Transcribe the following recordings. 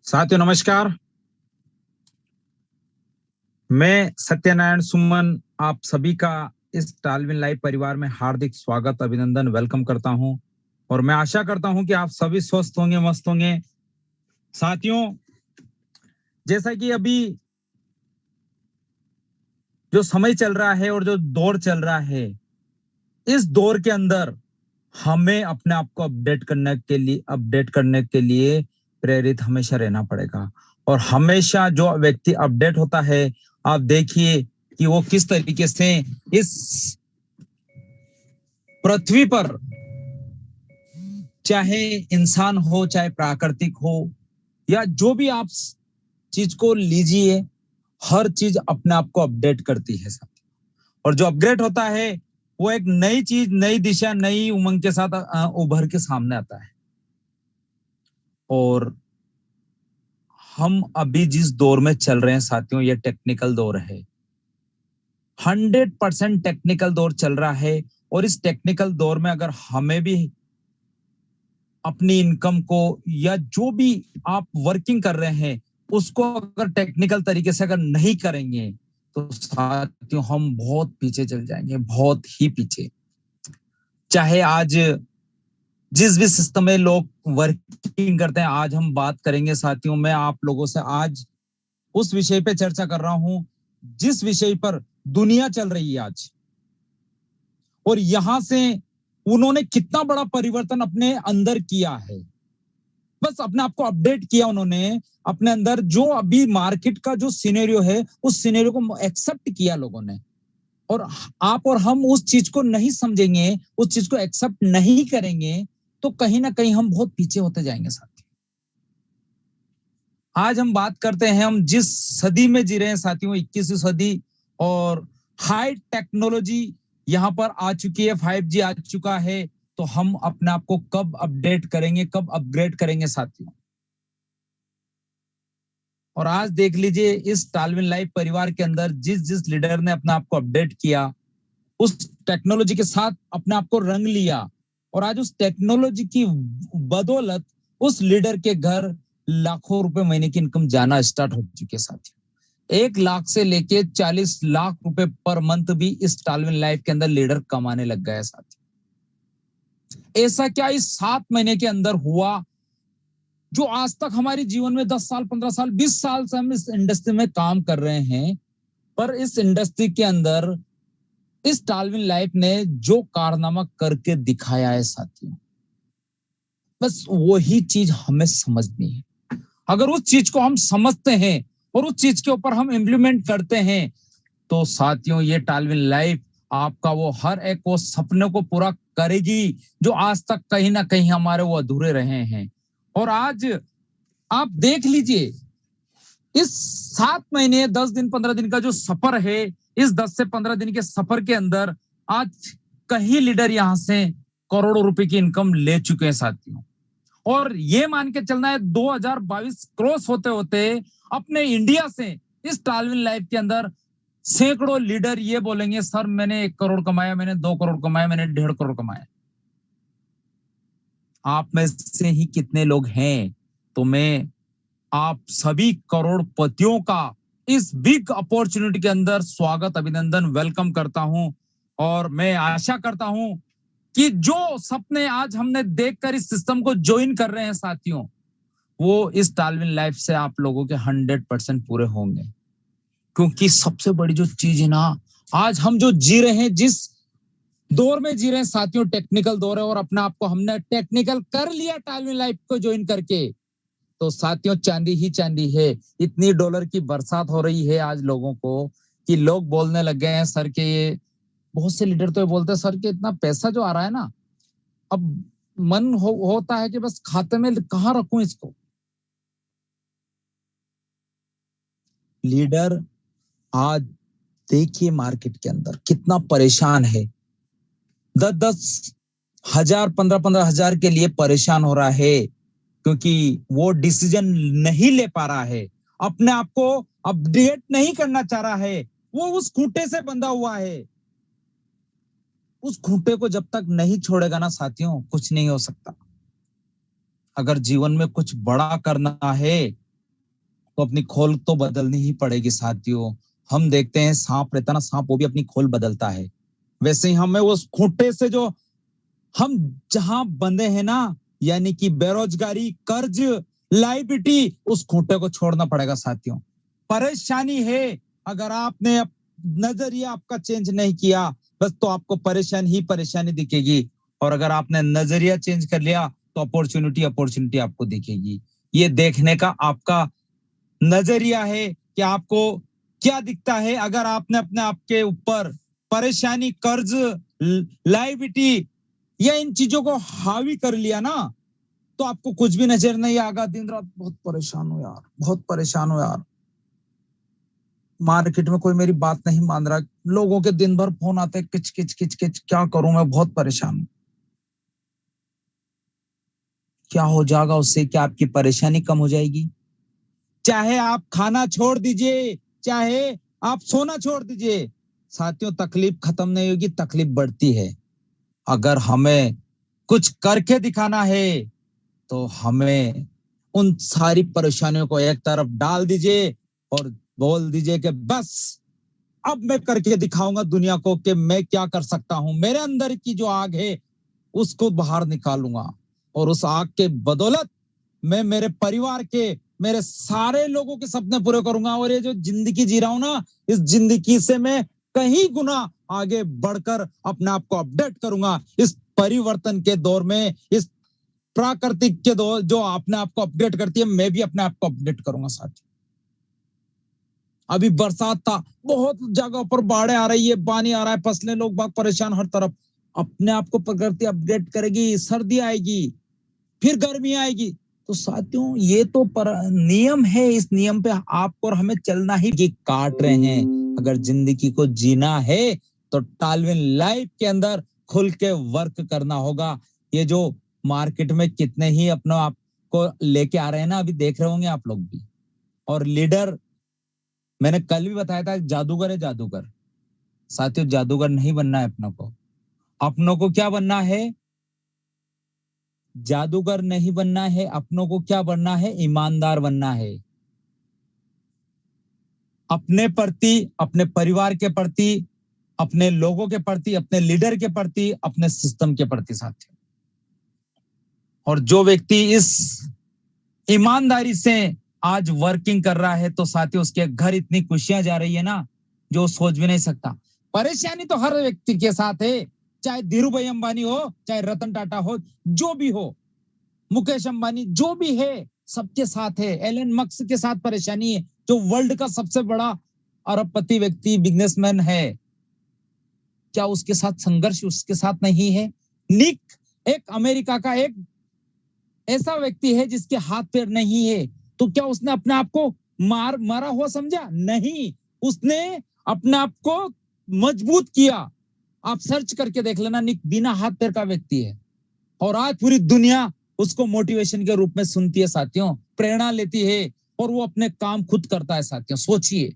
साथियों नमस्कार। मैं सत्यनारायण सुमन आप सभी का इस टालविन लाइव परिवार में हार्दिक स्वागत, अभिनंदन, वेलकम करता हूं और मैं आशा करता हूं कि आप सभी स्वस्थ होंगे, मस्त होंगे। साथियों, जैसा कि अभी जो समय चल रहा है और जो दौर चल रहा है, इस दौर के अंदर हमें अपने आप को अपडेट करने के लिए प्रेरित हमेशा रहना पड़ेगा। और हमेशा जो व्यक्ति अपडेट होता है, आप देखिए कि वो किस तरीके से इस पृथ्वी पर, चाहे इंसान हो, चाहे प्राकृतिक हो, या जो भी आप चीज को लीजिए, हर चीज अपने आप को अपडेट करती है साथ। और जो अपग्रेड होता है वो एक नई चीज, नई दिशा, नई उमंग के साथ उभर के सामने आता है। और हम अभी जिस दौर में चल रहे हैं साथियों, ये टेक्निकल दौर है। 100% टेक्निकल दौर चल रहा है। और इस टेक्निकल दौर में अगर हमें भी अपनी इनकम को, या जो भी आप वर्किंग कर रहे हैं उसको अगर टेक्निकल तरीके से अगर नहीं करेंगे तो साथियों हम बहुत पीछे चल जाएंगे, बहुत ही पीछे। चाहे आज जिस भी सिस्टम में लोग वर्किंग करते हैं, आज हम बात करेंगे साथियों। मैं आप लोगों से आज उस विषय पे चर्चा कर रहा हूं जिस विषय पर दुनिया चल रही है आज, और यहां से उन्होंने कितना बड़ा परिवर्तन अपने अंदर किया है। बस अपने आप को अपडेट किया उन्होंने अपने अंदर। जो अभी मार्केट का जो सिनेरियो है, उस सिनेरियो को एक्सेप्ट किया लोगों ने। और आप और हम उस चीज को नहीं समझेंगे, उस चीज को एक्सेप्ट नहीं करेंगे, तो कहीं ना कहीं हम बहुत पीछे होते जाएंगे साथी। आज हम बात करते हैं, हम जिस सदी में जी रहे हैं साथियों, 21वीं सदी, और हाई टेक्नोलॉजी यहां पर आ चुकी है, 5G आ चुका है। तो हम अपने आप को कब अपडेट करेंगे, कब अपग्रेड करेंगे साथियों। और आज देख लीजिए, इस टालविन लाइव परिवार के अंदर जिस जिस लीडर ने अपने आप को अपडेट किया, उस टेक्नोलॉजी के साथ अपने आप को रंग लिया, और आज उस टेक्नोलॉजी की बदौलत उस लीडर के घर लाखों रुपए महीने की इनकम जाना स्टार्ट हो चुकी है साथियों। 1 लाख से लेके 40 लाख रुपए पर मंथ भी इस टालविन लाइफ के अंदर लीडर कमाने लग गया है साथियों। ऐसा क्या इस 7 महीने के अंदर हुआ, जो आज तक हमारे जीवन में 10 साल, 15 साल, 20 साल से हम इस इंडस्ट्री में काम कर रहे हैं, पर इस इंडस्ट्री के अंदर इस टालविन लाइफ ने जो कारनामा करके दिखाया है साथियों, बस वही चीज हमें समझनी है। अगर उस चीज को हम समझते हैं और उस चीज के ऊपर हम इम्प्लीमेंट करते हैं, तो साथियों ये टालविन लाइफ आपका वो हर एक वो सपने को पूरा करेगी जो आज तक कहीं ना कहीं हमारे वो अधूरे रहे हैं। और आज आप देख लीजिए, इस 7 महीने, 10 दिन, 15 दिन का जो सफर है, इस 10 से 15 दिन के सफर के अंदर आज कई लीडर यहां से करोड़ों रुपए की इनकम ले चुके हैं साथियों। और ये मान के चलना है 2022 क्रॉस होते होते अपने इंडिया से इस टालविन लाइफ के अंदर सैकड़ों लीडर ये बोलेंगे, सर मैंने 1 करोड़ कमाया, मैंने 2 करोड़ कमाया, मैंने 1.5 करोड़ कमाया। आप में से ही कितने लोग हैं? तो मैं आप सभी करोड़पतियों का इस बिग अपॉर्चुनिटी के अंदर स्वागत, अभिनंदन, वेलकम करता हूं। और मैं आशा करता हूं कि जो सपने आज हमने देखकर इस सिस्टम को ज्वाइन कर रहे हैं साथियों, वो इस टालविन लाइफ से आप लोगों के 100% पूरे होंगे। क्योंकि सबसे बड़ी जो चीज है ना, आज हम जो जी रहे हैं, जिस दौर में जी रहे हैं साथियों, टेक्निकल दौर है, और अपने आप को हमने टेक्निकल कर लिया टालविन लाइफ को ज्वाइन करके, तो साथियों चांदी ही चांदी है। इतनी डॉलर की बरसात हो रही है आज लोगों को कि लोग बोलने लग गए हैं सर के, ये बहुत से लीडर तो ये बोलते हैं सर के इतना पैसा जो आ रहा है ना, अब मन होता है कि बस खाते में कहां रखूं इसको। लीडर आज देखिए मार्केट के अंदर कितना परेशान है, 10-10 हजार, 15-15 हजार के लिए परेशान हो रहा है, क्योंकि वो डिसीजन नहीं ले पा रहा है, अपने आप को अपडेट नहीं करना चाह रहा है, वो उस खूंटे से बंधा हुआ है। उस खूंटे को जब तक नहीं छोड़ेगा ना साथियों, कुछ नहीं हो सकता। अगर जीवन में कुछ बड़ा करना है तो अपनी खोल तो बदलनी ही पड़ेगी साथियों। हम देखते हैं सांप रहता ना, सांप वो भी अपनी खोल बदलता है। वैसे ही हमें उस खूंटे से जो हम जहां बंधे हैं ना, यानी कि बेरोजगारी, कर्ज, लाइबिलिटी, उस खूंटे को छोड़ना पड़ेगा साथियों। परेशानी है, अगर आपने नजरिया आपका चेंज नहीं किया, बस तो आपको परेशानी ही परेशानी दिखेगी। और अगर आपने नजरिया चेंज कर लिया तो अपॉर्चुनिटी अपॉर्चुनिटी आपको दिखेगी। ये देखने का आपका नजरिया है कि आपको क्या दिखता है। अगर आपने अपने आप के ऊपर परेशानी, कर्ज, लाइबिलिटी या इन चीजों को हावी कर लिया ना, तो आपको कुछ भी नजर नहीं आएगा। दिन रात बहुत परेशान हो यार, बहुत परेशान हो यार। मार्केट में कोई मेरी बात नहीं मान रहा, लोगों के दिन भर फोन आते हैं, किच किच किच किच, क्या करूं, मैं बहुत परेशान हूं। क्या हो जाएगा उससे? क्या आपकी परेशानी कम हो जाएगी? चाहे आप खाना छोड़ दीजिए, चाहे आप सोना छोड़ दीजिए, साथियों तकलीफ खत्म नहीं होगी, तकलीफ बढ़ती है। अगर हमें कुछ करके दिखाना है तो हमें उन सारी परेशानियों को एक तरफ डाल दीजिए और बोल दीजिए कि बस अब मैं करके दिखाऊंगा दुनिया को कि मैं क्या कर सकता हूं। मेरे अंदर की जो आग है उसको बाहर निकालूंगा, और उस आग के बदौलत मैं मेरे परिवार के, मेरे सारे लोगों के सपने पूरे करूंगा। और ये जो जिंदगी जी रहा हूं ना, इस जिंदगी से मैं कहीं गुना आगे बढ़कर अपने आप को अपडेट करूंगा। इस परिवर्तन के दौर में, इस प्राकृतिक के दौर जो अपने आप को अपडेट करती है, मैं भी अपने आप को अपडेट करूंगा साथी। अभी बरसात था, बहुत जगह पर बाढ़ आ रही है, पानी आ रहा है, फसलें, लोग बाग परेशान हर तरफ। अपने आप को प्रकृति अपडेट करेगी, सर्दी आएगी, फिर गर्मी आएगी। तो साथियों ये तो नियम है, इस नियम पे आपको और हमें चलना ही। काट रहे हैं, अगर जिंदगी को जीना है तो टालविन लाइफ के अंदर खुल के वर्क करना होगा। ये जो मार्केट में कितने ही अपने आप को लेके आ रहे हैं ना, अभी देख रहे होंगे आप लोग भी। और लीडर, मैंने कल भी बताया था, जादूगर है जादूगर। साथियों जादूगर नहीं बनना है अपनों को। अपनों को क्या बनना है? जादूगर नहीं बनना है। अपनों को क्या बनना है? ईमानदार बनना है। अपने प्रति, अपने परिवार के प्रति, अपने लोगों के प्रति, अपने लीडर के प्रति, अपने सिस्टम के प्रति साथियों। और जो व्यक्ति इस ईमानदारी से आज वर्किंग कर रहा है तो साथियों उसके घर इतनी खुशियां जा रही है ना, जो सोच भी नहीं सकता। परेशानी तो हर व्यक्ति के साथ है, चाहे धीरू भाई अंबानी हो, चाहे रतन टाटा हो, जो भी हो, मुकेश अंबानी, जो भी है, सबके साथ है। एलन मस्क के साथ परेशानी है, जो वर्ल्ड का सबसे बड़ा अरबपति व्यक्ति, बिजनेसमैन है। क्या उसके साथ संघर्ष उसके साथ नहीं है? निक, एक अमेरिका का एक ऐसा व्यक्ति है जिसके हाथ पैर नहीं है, तो क्या उसने अपने आप को मारा हुआ समझा? नहीं, उसने अपने आप को मजबूत किया। आप सर्च करके देख लेना, निक बिना हाथ पैर का व्यक्ति है, और आज पूरी दुनिया उसको मोटिवेशन के रूप में सुनती है साथियों, प्रेरणा लेती है, और वो अपने काम खुद करता है साथियों। सोचिए,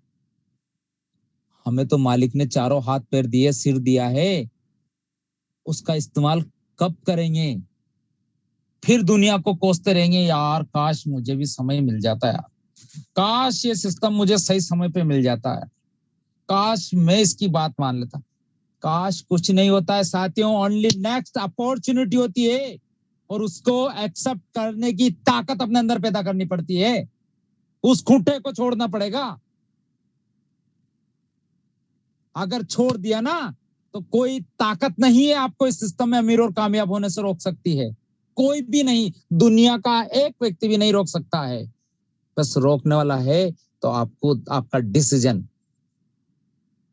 हमें तो मालिक ने चारों हाथ पैर दिए, सिर दिया है, उसका इस्तेमाल कब करेंगे? फिर दुनिया को कोसते रहेंगे, यार काश मुझे भी समय मिल जाता यार, काश ये सिस्टम मुझे सही समय पे मिल जाता है, काश मैं इसकी बात मान लेता। काश कुछ नहीं होता है साथियों, ओनली नेक्स्ट अपॉर्चुनिटी होती है, और उसको एक्सेप्ट करने की ताकत अपने अंदर पैदा करनी पड़ती है। उस खूंटे को छोड़ना पड़ेगा। अगर छोड़ दिया ना, तो कोई ताकत नहीं है आपको इस सिस्टम में अमीर और कामयाब होने से रोक सकती है। कोई भी नहीं, दुनिया का एक व्यक्ति भी नहीं रोक सकता है। बस रोकने वाला है तो आपको, आपका डिसीजन।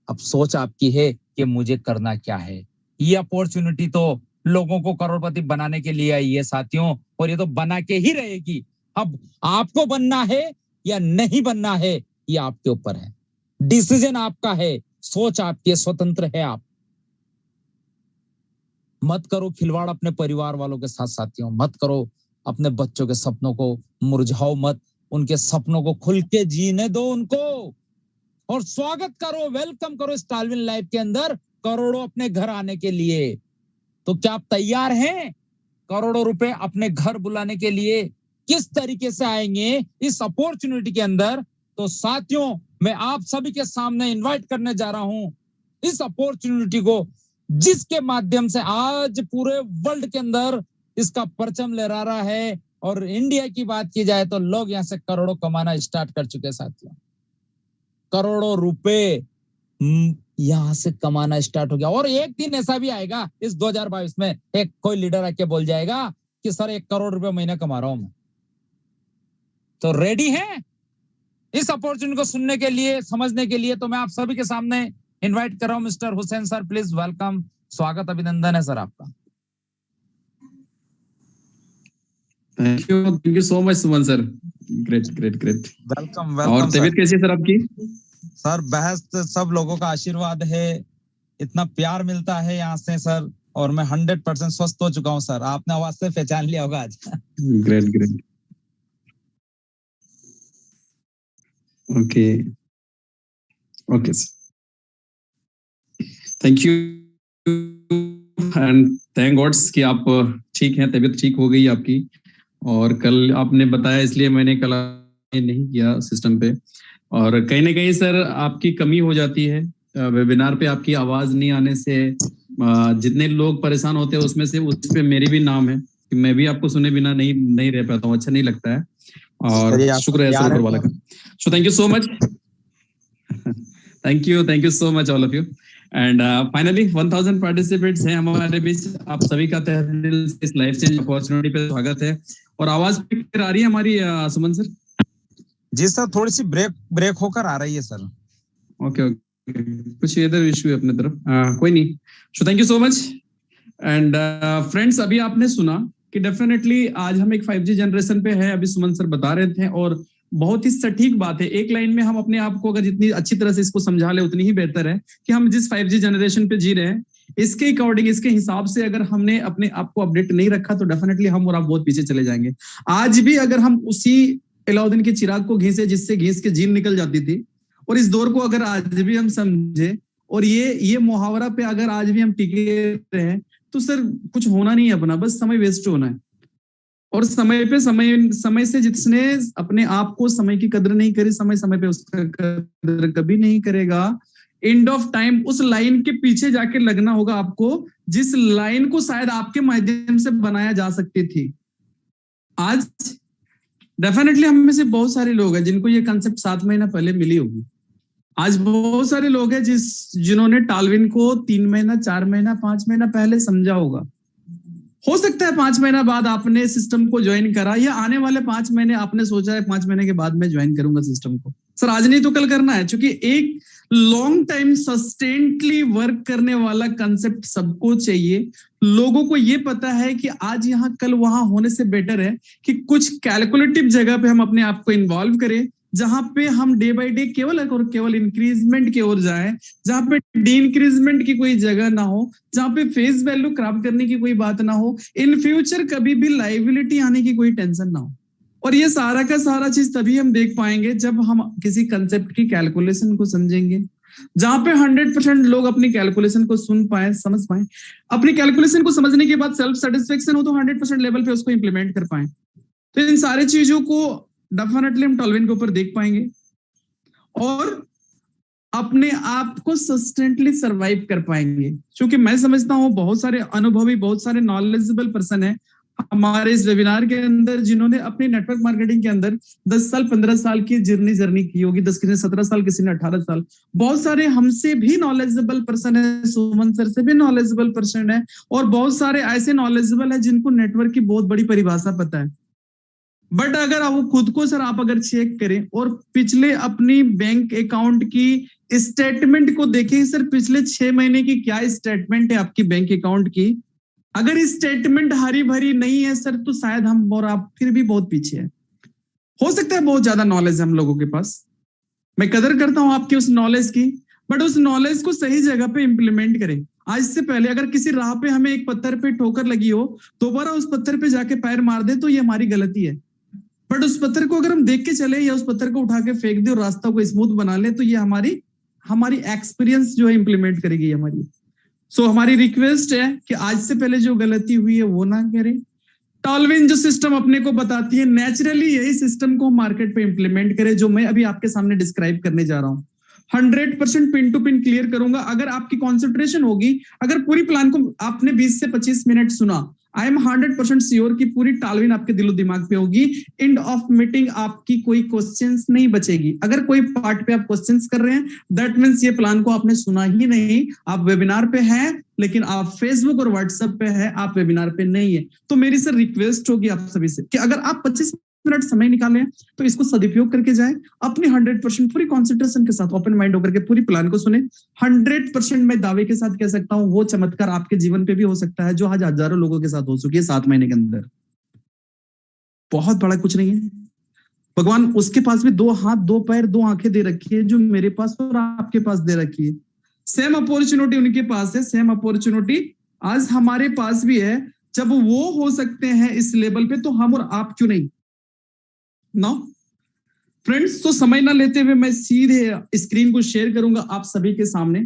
अब सोच आपकी है कि मुझे करना क्या है। ये अपॉर्चुनिटी तो लोगों को करोड़पति बनाने के लिए आई है साथियों, और ये तो बना के ही रहेगी। अब आपको बनना है या नहीं बनना है, ये आपके ऊपर है। डिसीजन आपका है, सोच आपकी है, स्वतंत्र है आप। मत करो खिलवाड़ अपने परिवार वालों के साथ साथियों, मत करो अपने बच्चों के सपनों को, मुरझाओ मत। उनके सपनों को खुल के जीने दो उनको, और स्वागत करो, वेलकम करो इस टालविन लाइफ के अंदर। करोड़ों अपने घर आने के लिए। तो क्या आप तैयार हैं करोड़ों रुपए अपने घर बुलाने के लिए? किस तरीके से आएंगे इस अपॉर्चुनिटी के अंदर? तो साथियों, मैं आप सभी के सामने इनवाइट करने जा रहा हूं इस अपॉर्चुनिटी को, जिसके माध्यम से आज पूरे वर्ल्ड के अंदर इसका परचम लहरा रहा है। और इंडिया की बात की जाए तो लोग यहां से करोड़ों कमाना स्टार्ट कर चुके हैं साथियों। करोड़ों रुपए यहां से कमाना स्टार्ट हो गया। और एक दिन ऐसा भी आएगा इस 2022 में, एक कोई लीडर आके बोल जाएगा कि सर 1 करोड़ रुपए महीना कमा रहा हूं मैं। तो रेडी है इस अपॉर्चुनिटी को सुनने के लिए, समझने के लिए? तो मैं आप सभी के सामने इनवाइट कर रहा हूं mister Hussain sir, please welcome. स्वागत, अभिनंदन है सर आपका। Thank you so much Suman sir. Great great great. Welcome और वेलकम तबीयत सर। कैसी है सर आपकी? सर बहस सब लोगों का आशीर्वाद है, इतना प्यार मिलता है यहाँ से सर, और मैं 100% स्वस्थ हो चुका हूँ सर। आपने आवाज से पहचान लिया होगा आज। Great great. Okay okay sir, thank you and thank gods कि आप ठीक हैं, तबीयत ठीक हो गई आपकी। और कल आपने बताया इसलिए मैंने कल नहीं किया सिस्टम पे। और कहीं ना कहीं सर आपकी कमी हो जाती है वेबिनार पे, आपकी आवाज नहीं आने से जितने लोग परेशान होते हैं उसमें से उस पे मेरी भी नाम है कि मैं भी आपको सुने बिना नहीं रह पाता हूँ, अच्छा नहीं लगता है। और शुक्र है सर ऊपर वाला का। So thank you so much, thank you so much all of you. And finally 1000 participants हैं हमारे बीच। आप सभी का तहे दिल से इस लाइफ चेंज अपॉर्चुनिटी पे स्वागत है। और आवाज क्लियर आ रही है हमारी सुमन सर? जी सर, थोड़ी सी ब्रेक होकर आ रही है सर। ओके कुछ इधर इशू है अपने तरफ, कोई नहीं। So thank you so much. And friends, अभी आपने सुना कि डेफिनेटली आज हम एक 5G जनरेशन पे है, अभी सुमन सर बता रहे थे, और बहुत ही सटीक बात है। एक लाइन में हम अपने आप को अगर जितनी अच्छी तरह से इसको समझा ले उतनी ही बेहतर है कि हम जिस 5G जनरेशन पे जी रहे हैं इसके अकॉर्डिंग, इसके हिसाब से अगर हमने अपने आप को अपडेट नहीं रखा तो डेफिनेटली हम और आप बहुत पीछे चले जाएंगे। आज भी अगर हम उसी अलाउद्दीन के चिराग को घीसे जिससे घीस के जीन निकल जाती थी, और इस दौर को अगर आज भी हम समझे और ये मुहावरा पे अगर आज भी हम टिके रहे तो सर कुछ होना नहीं है अपना, बस समय वेस्ट होना है। और समय से जिसने अपने आप को समय की कदर नहीं करी, समय पे उसका कदर कभी नहीं करेगा। एंड ऑफ टाइम उस लाइन के पीछे जाके लगना होगा आपको जिस लाइन को शायद आपके माध्यम से बनाया जा सकती थी। आज डेफिनेटली हम में से बहुत सारे लोग हैं जिनको ये कंसेप्ट 7 महीना पहले मिली होगी। आज बहुत सारे लोग हैं जिन्होंने टाल्विन को 3 महीना, 4 महीना, 5 महीना पहले समझा होगा। हो सकता है 5 महीना बाद आपने सिस्टम को ज्वाइन करा, या आने वाले 5 महीने आपने सोचा है 5 महीने के बाद मैं ज्वाइन करूंगा सिस्टम को। सर आज नहीं तो कल करना है, क्योंकि एक लॉन्ग टाइम सस्टेंटली वर्क करने वाला कंसेप्ट सबको चाहिए। लोगों को ये पता है कि आज यहाँ कल वहां होने से बेटर है कि कुछ कैलकुलेटिव जगह पे हम अपने आप को इन्वॉल्व करें, जहां पे हम डे बाय डे केवल और केवल इंक्रीजमेंट की ओर जाएं, जहां पे डी इंक्रीजमेंट की कोई जगह ना हो, जहां पे फेस वैल्यू क्राफ्ट करने की कोई बात ना हो, इन फ्यूचर कभी भी लाइबिलिटी आने की कोई टेंशन ना हो। और ये सारा का सारा चीज तभी हम देख पाएंगे जब हम किसी कंसेप्ट की कैलकुलेशन को समझेंगे, जहां पे 100% लोग अपनी कैलकुलेशन को सुन पाए, समझ पाए। अपनी कैलकुलेशन को समझने के बाद सेल्फ सेटिस्फेक्शन हो तो 100% लेवल पे उसको इंप्लीमेंट कर पाए। तो इन सारी चीजों को डेफिनेटली हम टाल्विन के ऊपर देख पाएंगे और अपने आप को सस्टेंटली सरवाइव कर पाएंगे। क्योंकि मैं समझता हूं बहुत सारे अनुभवी, बहुत सारे नॉलेजेबल पर्सन है हमारे इस वेबिनार के अंदर, जिन्होंने अपनी नेटवर्क मार्केटिंग के अंदर 10 साल 15 साल की जर्नी की होगी, 10 किसी ने 17 साल, किसी ने 18 साल। बहुत सारे हमसे भी नॉलेजेबल पर्सन है, सुमन सर से भी नॉलेजेबल पर्सन है, और बहुत सारे ऐसे नॉलेजेबल है जिनको नेटवर्क की बहुत बड़ी परिभाषा पता है। बट अगर वो खुद को सर आप अगर चेक करें और पिछले अपनी बैंक अकाउंट की स्टेटमेंट को देखें, सर पिछले 6 महीने की क्या स्टेटमेंट है आपकी बैंक अकाउंट की, अगर स्टेटमेंट हरी भरी नहीं है सर तो शायद हम और आप फिर भी बहुत पीछे है। हो सकता है बहुत ज्यादा नॉलेज हम लोगों के पास, मैं कदर करता हूं आपकी उस नॉलेज की, बट उस नॉलेज को सही जगह पे इंप्लीमेंट करें। आज से पहले अगर किसी राह पे हमें एक पत्थर पे ठोकर लगी हो, दोबारा उस पत्थर पे जाके पैर मार दे तो ये हमारी गलती है। बट उस पत्थर को अगर हम देख के चले या उस पत्थर को उठा के फेंक दे और रास्ता को स्मूथ बना ले तो ये हमारी एक्सपीरियंस जो है इंप्लीमेंट करेगी हमारी। सो हमारी रिक्वेस्ट है कि आज से पहले जो गलती हुई है वो ना करें। टॉलविन जो सिस्टम अपने को बताती है, नेचुरली यही सिस्टम को मार्केट पे इंप्लीमेंट करें, जो मैं अभी आपके सामने डिस्क्राइब करने जा रहा हूँ। 100% पिन टू पिन क्लियर करूंगा। अगर आपकी कॉन्सेंट्रेशन होगी, अगर पूरी प्लान को आपने 20 से 25 मिनट सुना, आई एम 100% श्योर कि पूरी टालविन आपके दिलो दिमाग पे होगी। एंड ऑफ मीटिंग आपकी कोई क्वेश्चंस नहीं बचेगी। अगर कोई पार्ट पे आप क्वेश्चंस कर रहे हैं, दैट मीन्स ये प्लान को आपने सुना ही नहीं। आप वेबिनार पे हैं, लेकिन आप फेसबुक और व्हाट्सएप पे है, आप वेबिनार पे नहीं है। तो मेरी सर रिक्वेस्ट होगी आप सभी से कि अगर आप 25 मिनट समय निकालें तो इसको सदुपयोग करके जाएं, अपनी 100% पूरी कॉन्सेंट्रेशन के साथ ओपन माइंड होकर के पूरी प्लान को सुने। 100% मैं दावे के साथ कह सकता हूं वो चमत्कार आपके जीवन पे भी हो सकता है जो आज हजारों लोगों के साथ हो चुकी है 7 महीने के अंदर। बहुत बड़ा कुछ नहीं है। भगवान उसके पास भी 2 हाथ 2 पैर 2 आंखें दे रखी है जो मेरे पास और आपके पास दे रखी है। सेम अपॉर्चुनिटी उनके पास है, सेम अपॉर्चुनिटी आज हमारे पास भी है। जब वो हो सकते हैं इस लेवल पे तो हम और आप क्यों नहीं? नाउ फ्रेंड्स, तो समय ना लेते हुए मैं सीधे स्क्रीन को शेयर करूंगा आप सभी के सामने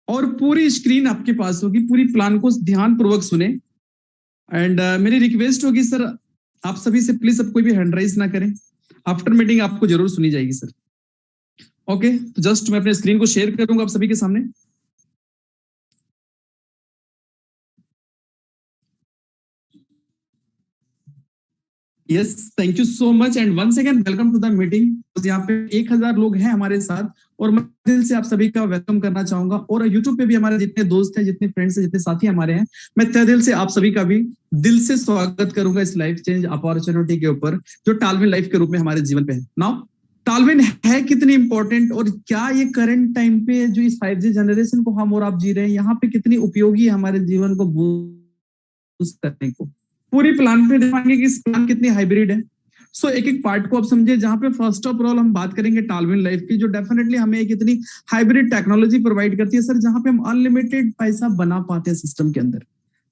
और पूरी स्क्रीन आपके पास होगी। पूरी प्लान को ध्यान पूर्वक सुने। एंड मेरी रिक्वेस्ट होगी सर आप सभी से, प्लीज अब कोई भी हैंड राइज ना करें। आफ्टर मीटिंग आपको जरूर सुनी जाएगी सर। ओके, तो जस्ट मैं अपने स्क्रीन को शेयर करूंगा आप सभी के सामने। Yes, thank you so much and once again welcome to the meeting. यहाँ पे 1000 लोग हैं हमारे साथ और मैं दिल से आप सभी का वेलकम करना चाहूंगा। और यूट्यूब पे भी हमारे जितने दोस्त हैं, जितने फ्रेंड्स हैं, जितने साथी हमारे हैं, मैं तहे दिल से आप सभी का भी दिल से स्वागत करूंगा इस लाइफ चेंज अपॉर्चुनिटी के ऊपर जो टालविन लाइफ के रूप में हमारे जीवन पे है। नाउ टालविन है कितनी इंपॉर्टेंट और क्या ये करंट टाइम पे जो इस 5G जनरेशन को हम और आप जी रहे हैं यहाँ पे कितनी उपयोगी है हमारे जीवन को बूस्ट करने को। पूरी प्लान पे देखेंगे कि इस प्लान कितनी हाइब्रिड है। सो एक एक पार्ट को आप समझे। जहां पे फर्स्ट ऑफ ऑल हम बात करेंगे टालविन लाइफ की, जो डेफिनेटली हमें एक इतनी हाइब्रिड टेक्नोलॉजी प्रोवाइड करती है सर, जहां पे हम अनलिमिटेड पैसा बना पाते हैं सिस्टम के अंदर।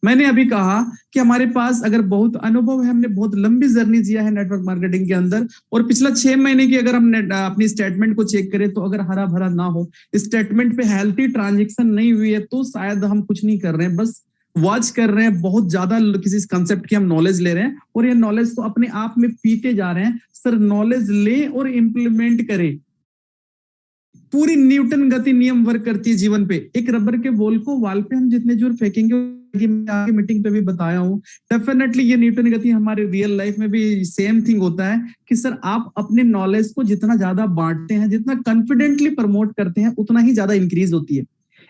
मैंने अभी कहा कि हमारे पास अगर बहुत अनुभव है, हमने बहुत लंबी जर्नी जिया है नेटवर्क मार्केटिंग के अंदर, और पिछला 6 महीने की अगर हम अपनी स्टेटमेंट को चेक करें तो अगर हरा भरा ना हो, स्टेटमेंट पे हेल्थी ट्रांजेक्शन नहीं हुई है, तो शायद हम कुछ नहीं कर रहे हैं, बस वॉच कर रहे हैं। बहुत ज्यादा किसी कंसेप्ट की हम नॉलेज ले रहे हैं और ये नॉलेज को अपने आप में पीते जा रहे हैं। सर नॉलेज ले और इंप्लीमेंट करें। पूरी न्यूटन गति नियम वर्क करती है जीवन पे। एक रबर के बॉल को वॉल पे हम जितने जोर फेंकेंगे, मैं आगे मीटिंग पे भी बताया हूँ, डेफिनेटली ये न्यूटन गति हमारे रियल लाइफ में भी सेम थिंग होता है कि सर आप अपने नॉलेज को जितना ज्यादा बांटते हैं, जितना कॉन्फिडेंटली प्रमोट करते हैं, उतना ही ज्यादा इंक्रीज होती है।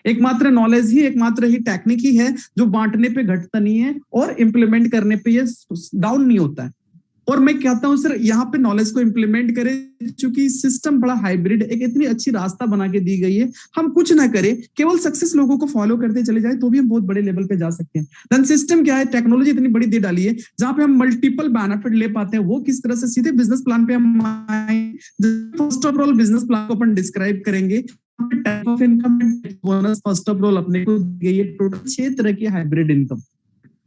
एकमात्र नॉलेज ही, एकमात्र ही टेक्निक ही है जो बांटने पे घटता नहीं है और इंप्लीमेंट करने पे ये डाउन नहीं होता है। और मैं कहता हूं सर यहाँ पे नॉलेज को इंप्लीमेंट करें, चूंकि सिस्टम बड़ा हाइब्रिड, एक इतनी अच्छी रास्ता बना के दी गई है। हम कुछ ना करें, केवल सक्सेस लोगों को फॉलो करते चले जाए तो भी हम बहुत बड़े लेवल पे जा सकते हैं। देन सिस्टम क्या है, टेक्नोलॉजी इतनी बड़ी दे डाली है जहां पे हम मल्टीपल बेनिफिट ले पाते हैं। वो किस तरह से, सीधे बिजनेस प्लान पे हम आए। First of all business plan को अपन डिस्क्राइब करेंगे। Type of income bonus first of all अपने को दी है टोटल 6 तरह की हाइब्रिड इनकम।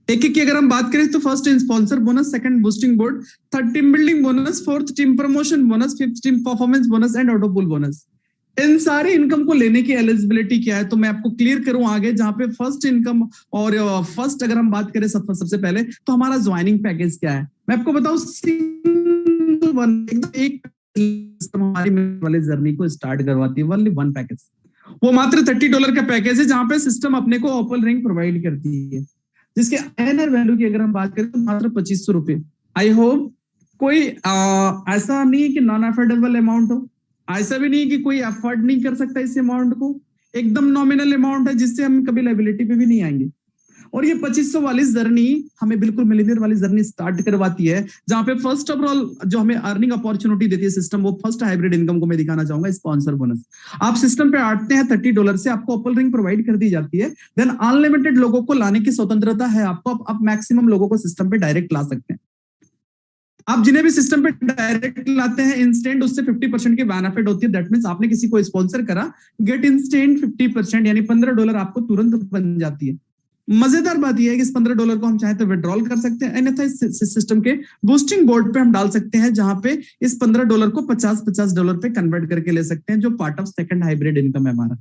एक एक की अगर हम बात करें तो first sponsor bonus, second boosting board, third team building bonus, fourth team promotion bonus, fifth team performance bonus and auto pool bonus. इन सारे इनकम को लेने की एलिजिबिलिटी क्या है तो मैं आपको क्लियर करूं आगे। जहां पे फर्स्ट इनकम और फर्स्ट अगर हम बात करें सबसे पहले तो हमारा ज्वाइनिंग पैकेज क्या है, मैं आपको बताऊं। सिंगल वन एक हमारी वाले जर्नी को स्टार्ट करवाती है, ओनली वन पैकेज। वो मात्र $30 का पैकेज है जहां पे सिस्टम अपने को ओपन रिंग प्रोवाइड करती है, जिसके एनर वैल्यू की अगर हम बात करें तो मात्र 2500 रुपए। आई होप कोई ऐसा नहीं है कि नॉन अफोर्डेबल अमाउंट हो, ऐसा भी नहीं कि कोई अफोर्ड नहीं कर सकता इस अमाउंट को। एकदम नॉमिनल अमाउंट है जिससे हम कभी लायबिलिटी पे भी नहीं आएंगे। और ये 2500 वाली जर्नी हमें बिल्कुल मिलियनियर वाली जर्नी स्टार्ट करवाती है, जहां पे फर्स्ट ऑफ ऑल जो हमें अर्निंग अपॉर्चुनिटी देती है सिस्टम, वो फर्स्ट हाइब्रिड इनकम को मैं दिखाना चाहूंगा, स्पॉन्सर बोनस। आप सिस्टम पे आते हैं $30 से, आपको ओपन रिंग प्रोवाइड कर दी जाती है। देन अनलिमिटेड लोगों को लाने की स्वतंत्रता है आपको, आप मैक्सिमम लोगों को सिस्टम पे डायरेक्ट ला सकते हैं। आप जिन्हें भी सिस्टम पे डायरेक्ट लाते हैं इंस्टेंट उससे 50% की बेनिफिट होती है। दैट मींस आपने किसी को स्पॉन्सर करा, गेट इंस्टेंट 50% यानी $15 आपको तुरंत बन जाती है। मजेदार बात यह है कि इस $15 को हम चाहे तो विड्रॉल कर सकते हैं, अन्यथा इस सिस्टम के बूस्टिंग बोर्ड पे हम डाल सकते हैं, जहां पे इस $15 को $50 पे कन्वर्ट करके ले सकते हैं, जो part of second hybrid income है हमारा।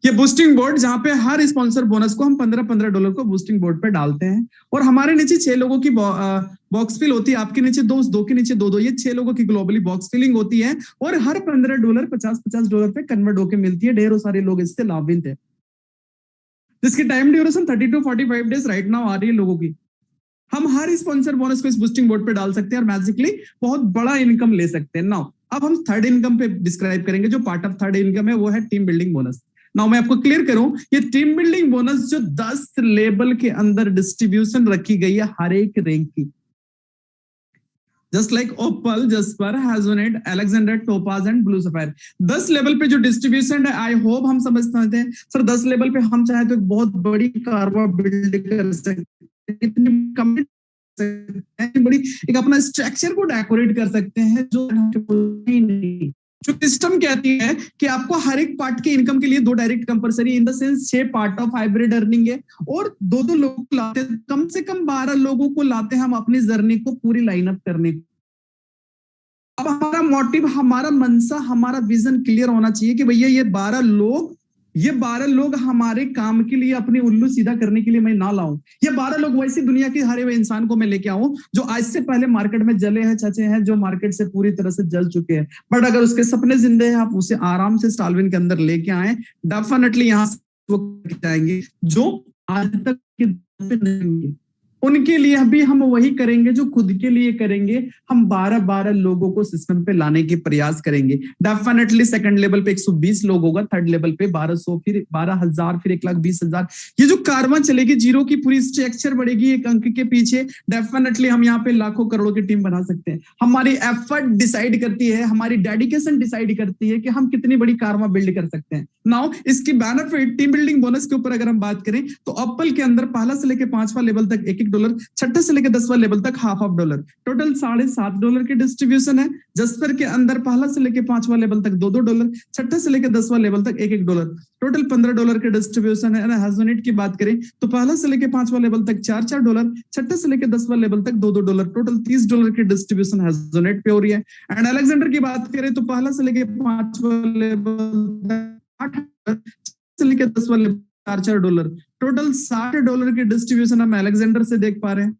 ये बूस्टिंग बोर्ड जहां पे हर स्पॉन्सर बोनस को हम $15 को बूस्टिंग बोर्ड पे डालते हैं और हमारे नीचे 6 लोगों की बॉक्स फिल होती है, आपके नीचे दो के नीचे दो, ये 6 लोगों की ग्लोबली बॉक्स फिलिंग होती है और हर $15 $50 पे कन्वर्ट होकर मिलती है। ढेरों सारे लोग इससे लाभान्वित है, जिसकी time duration 30 to 45 days right now आ रही है लोगों की। हम हर स्पॉन्सर बोनस को इस बूस्टिंग बोर्ड पे डाल सकते हैं और मैजिकली बहुत बड़ा इनकम ले सकते हैं। नाउ अब हम थर्ड इनकम पे डिस्क्राइब करेंगे, जो पार्ट ऑफ थर्ड इनकम है वो है टीम बिल्डिंग बोनस। नाउ मैं आपको क्लियर करूं, ये टीम बिल्डिंग बोनस जो 10 लेवल के अंदर डिस्ट्रीब्यूशन रखी गई है हर एक रैंक की, जस्ट लाइक ओपल, जस्पर, हैजोनेट, alexander, topaz and blue sapphire. 10 level पे जो डिस्ट्रीब्यूशन है, आई होप हम समझते हैं सर 10 लेवल पे हम चाहे तो एक बहुत बड़ी कारवा बिल्ड कर सकते हैं, बड़ी एक अपना स्ट्रक्चर को डेकोरेट कर सकते हैं, जो नहीं जो सिस्टम कहती है कि आपको हर एक पार्ट के इनकम के लिए 2 direct compulsory in the sense 6 part of hybrid earning है और 2 लोगों को लाते हैं, कम से कम 12 लोगों को लाते हैं हम अपनी जर्नी को पूरी लाइनअप करने को। अब हमारा मोटिव, हमारा मनसा, हमारा विजन क्लियर होना चाहिए कि भैया ये 12 लोग हमारे काम के लिए, अपने उल्लू सीधा करने के लिए मैं ना लाऊं। ये 12 लोग वैसी दुनिया के हरे हुए इंसान को मैं लेके आऊं जो आज से पहले मार्केट में जले हैं, छचे हैं, जो मार्केट से पूरी तरह से जल चुके हैं, बट अगर उसके सपने जिंदे हैं आप उसे आराम से स्टालविन के अंदर लेके आए, डेफिनेटली यहाँ से वो जाएंगे जो आज तक के नहीं, उनके लिए भी हम वही करेंगे जो खुद के लिए करेंगे। हम 12 लोगों को सिस्टम पे लाने के प्रयास करेंगे। डेफिनेटली सेकंड लेवल पे 120 लोग होगा, थर्ड लेवल पे 1200, फिर 12,000, फिर 1,20,000। ये जो कारवां चलेगी, जीरो की पूरी स्ट्रक्चर बढ़ेगी एक अंक के पीछे। डेफिनेटली हम यहाँ पे लाखों करोड़ों की टीम बना सकते हैं। हमारी एफर्ट डिसाइड करती है, हमारी डेडिकेशन डिसाइड करती है कि हम कितनी बड़ी कारवां बिल्ड कर सकते हैं। नाउ इसकी बेनिफिट टीम बिल्डिंग बोनस के ऊपर अगर हम बात करें तो एप्पल के अंदर पहला से लेकर 5वां लेवल तक $1-1, छठे से लेकर 10वां लेवल तक $0.5, टोटल $7.5 की डिस्ट्रीब्यूशन है। जस्पर के अंदर पहला से लेकर 5वां लेवल तक $2, छठे से लेकर 10वां लेवल तक $1, टोटल $15 की डिस्ट्रीब्यूशन है। हैजोनेट की बात करें तो पहला से लेकर 5वां लेवल तक $4, छठे से लेकर 10वां लेवल तक $2, टोटल $30 की डिस्ट्रीब्यूशन हैजोनेट पे हो रही है। एंड अलेक्जेंडर की बात करें तो पहला से लेकर 5वां लेवल से लेकर 10वां लेवल $4, टोटल $60 की डिस्ट्रीब्यूशन हम अलेक्जेंडर से देख पा रहे हैं।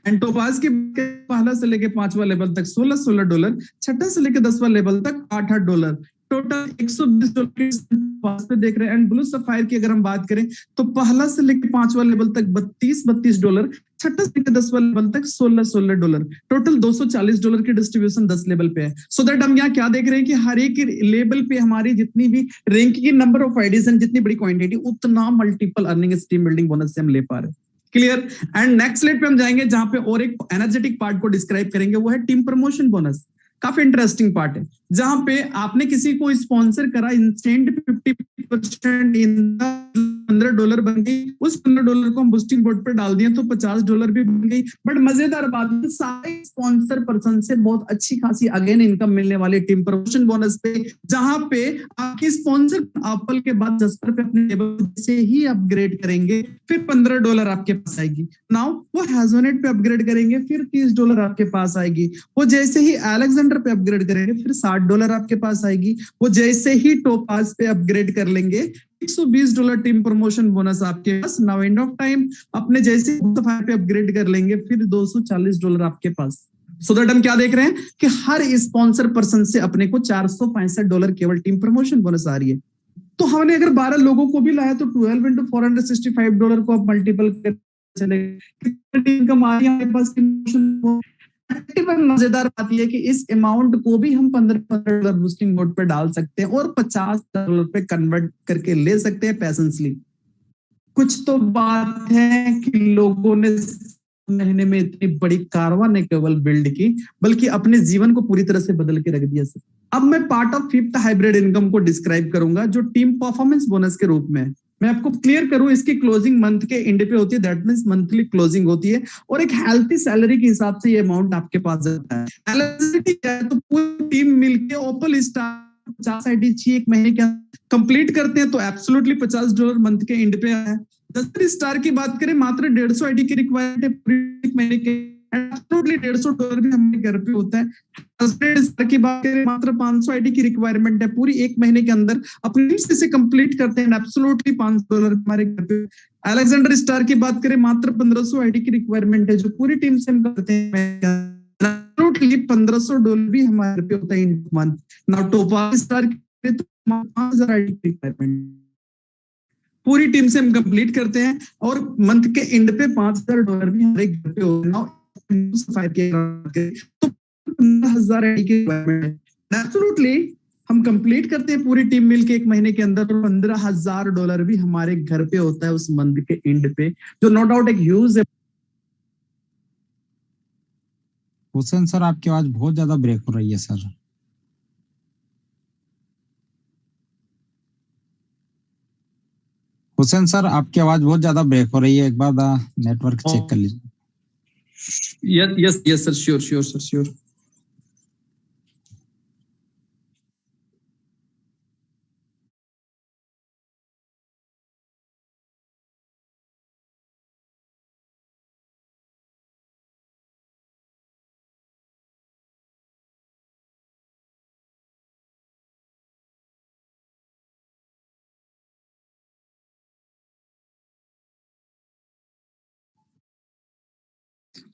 एंड टोपाज की पहला से लेकर 5वां लेवल तक $16, छठा से लेकर 10वां लेवल तक $8, टोटल $120 की पास पे देख रहे हैं। एंड ब्लू सफायर की अगर हम बात करें तो पहला से लेकर 5वां लेवल तक $32, छठा से लेकर 10वां लेवल तक $16, टोटल $240 की डिस्ट्रीब्यूशन 10 लेवल पे है। सो दैट हम यहाँ क्या देख रहे हैं कि हर एक लेवल पे हमारी जितनी भी रैंक की नंबर ऑफ एडिशन, जितनी बड़ी क्वांटिटी, उतना multiple earning team building bonus से हम ले पा रहे हैं। क्लियर। एंड नेक्स्ट स्लाइड पे हम जाएंगे जहां पे और एक एनर्जेटिक पार्ट को डिस्क्राइब करेंगे, वो है टीम प्रमोशन बोनस। काफी इंटरेस्टिंग पार्ट है जहां पे आपने किसी को स्पॉन्सर करा, इंस्टेंट 50% $15 बन गई, उस $15 को हम बूस्टिंग बोर्ड पे डाल दिए तो $50 भी बन गई। बट मजेदार बात, सारे स्पॉन्सर पर्सन से बहुत अच्छी खासी अगेन इनकम मिलने वाली टीम प्रमोशन बोनस पे, जहां पे आपकी स्पॉन्सर एप्पल के बाद जस्पर पे अपने लेवल से ही अपग्रेड करेंगे, फिर $15 आपके पास आएगी। नाउ वो हैजोनेट पे अपग्रेड करेंगे, फिर $30 आपके पास आएगी। वो जैसे ही अलेक्जेंडर पे अपग्रेड करेंगे, फिर $60 आपके पास आएगी। वो जैसे ही टोपाज पे अपग्रेड कर लेंगे, $120 टीम प्रमोशन बोनस आपके पास। नाउ एंड ऑफ टाइम अपने जैसे पे अपग्रेड कर लेंगे, फिर $240 आपके पास। सो दैट हम क्या देख रहे हैं कि हर स्पॉन्सर पर्सन से अपने को $465 केवल टीम प्रमोशन बोनस आ रही है। तो हमने अगर 12 लोगों को भी लाया तो 12 into $465 को आप मल्टीपल कर चले, इनकम आ रही है हमारे पास। मजेदार बात यह कि इस अमाउंट को भी हम $15 बूस्टिंग बोर्ड पे डाल सकते हैं और $50 पे कन्वर्ट करके ले सकते हैं पैसेंसली। कुछ तो बात है कि लोगों ने महीने में इतनी बड़ी कारवां ने केवल बिल्ड की, बल्कि अपने जीवन को पूरी तरह से बदल के रख दिया। अब मैं part of 5th hybrid income को डिस्क्राइब करूंगा जो टीम परफॉर्मेंस बोनस के रूप में है। मैं आपको क्लियर करूं, इसकी क्लोजिंग मंथ के एंड पे होती है, दैट मींस मंथली क्लोजिंग होती है और एक हेल्थी सैलरी के हिसाब से ये अमाउंट आपके पास जाता है। एलिजिबिलिटी है तो पूरी टीम मिलके ओपल स्टार 50 आईडी 1 महीने के कंप्लीट करते हैं तो एब्सोल्युटली $50 मंथ के एंड पे है। 10 स्टार की बात करें, मात्र 150 आईडी की रिक्वायरमेंट है पूरे महीने के एब्सोल्युटली $150 भी हमारे घर पे होता है। हस्बैंड की बात करें मात्र 500 आईडी की रिक्वायरमेंट है, पूरी 1 महीने के अंदर अपनी टीम से एब्सोल्युटली $500 हमारे घर पे। अलेक्जेंडर स्टार की बात करें मात्र 1500 आईडी की रिक्वायरमेंट है, जो पूरी टीम से हम करते हैं। $1500 भी हमारे पे होता है इन मंथ। नाउ टोपाज स्टार की तो 5000 आईडी की रिक्वायरमेंट पूरी टीम से हम कंप्लीट करते हैं, और मंथ के एंड पे $5000 भी हमारे घर पे होते हैं। सफायर के तो 15000 आईडी की रिक्वायरमेंट है। एब्सोल्युटली हम कंप्लीट करते हैं पूरी टीम मिलके 1 महीने के अंदर, तो $15000 भी हमारे घर पे होता है उस मंथ के एंड पे, जो नो डाउट एक ह्यूज है। हुसैन सर, आपकी आवाज बहुत ज्यादा ब्रेक हो रही है सर। हुसैन सर, आपकी आवाज बहुत ज्यादा ब्रेक हो रही है, एक बार नेटवर्क चेक कर लीजिए। Yes sir, sure sir.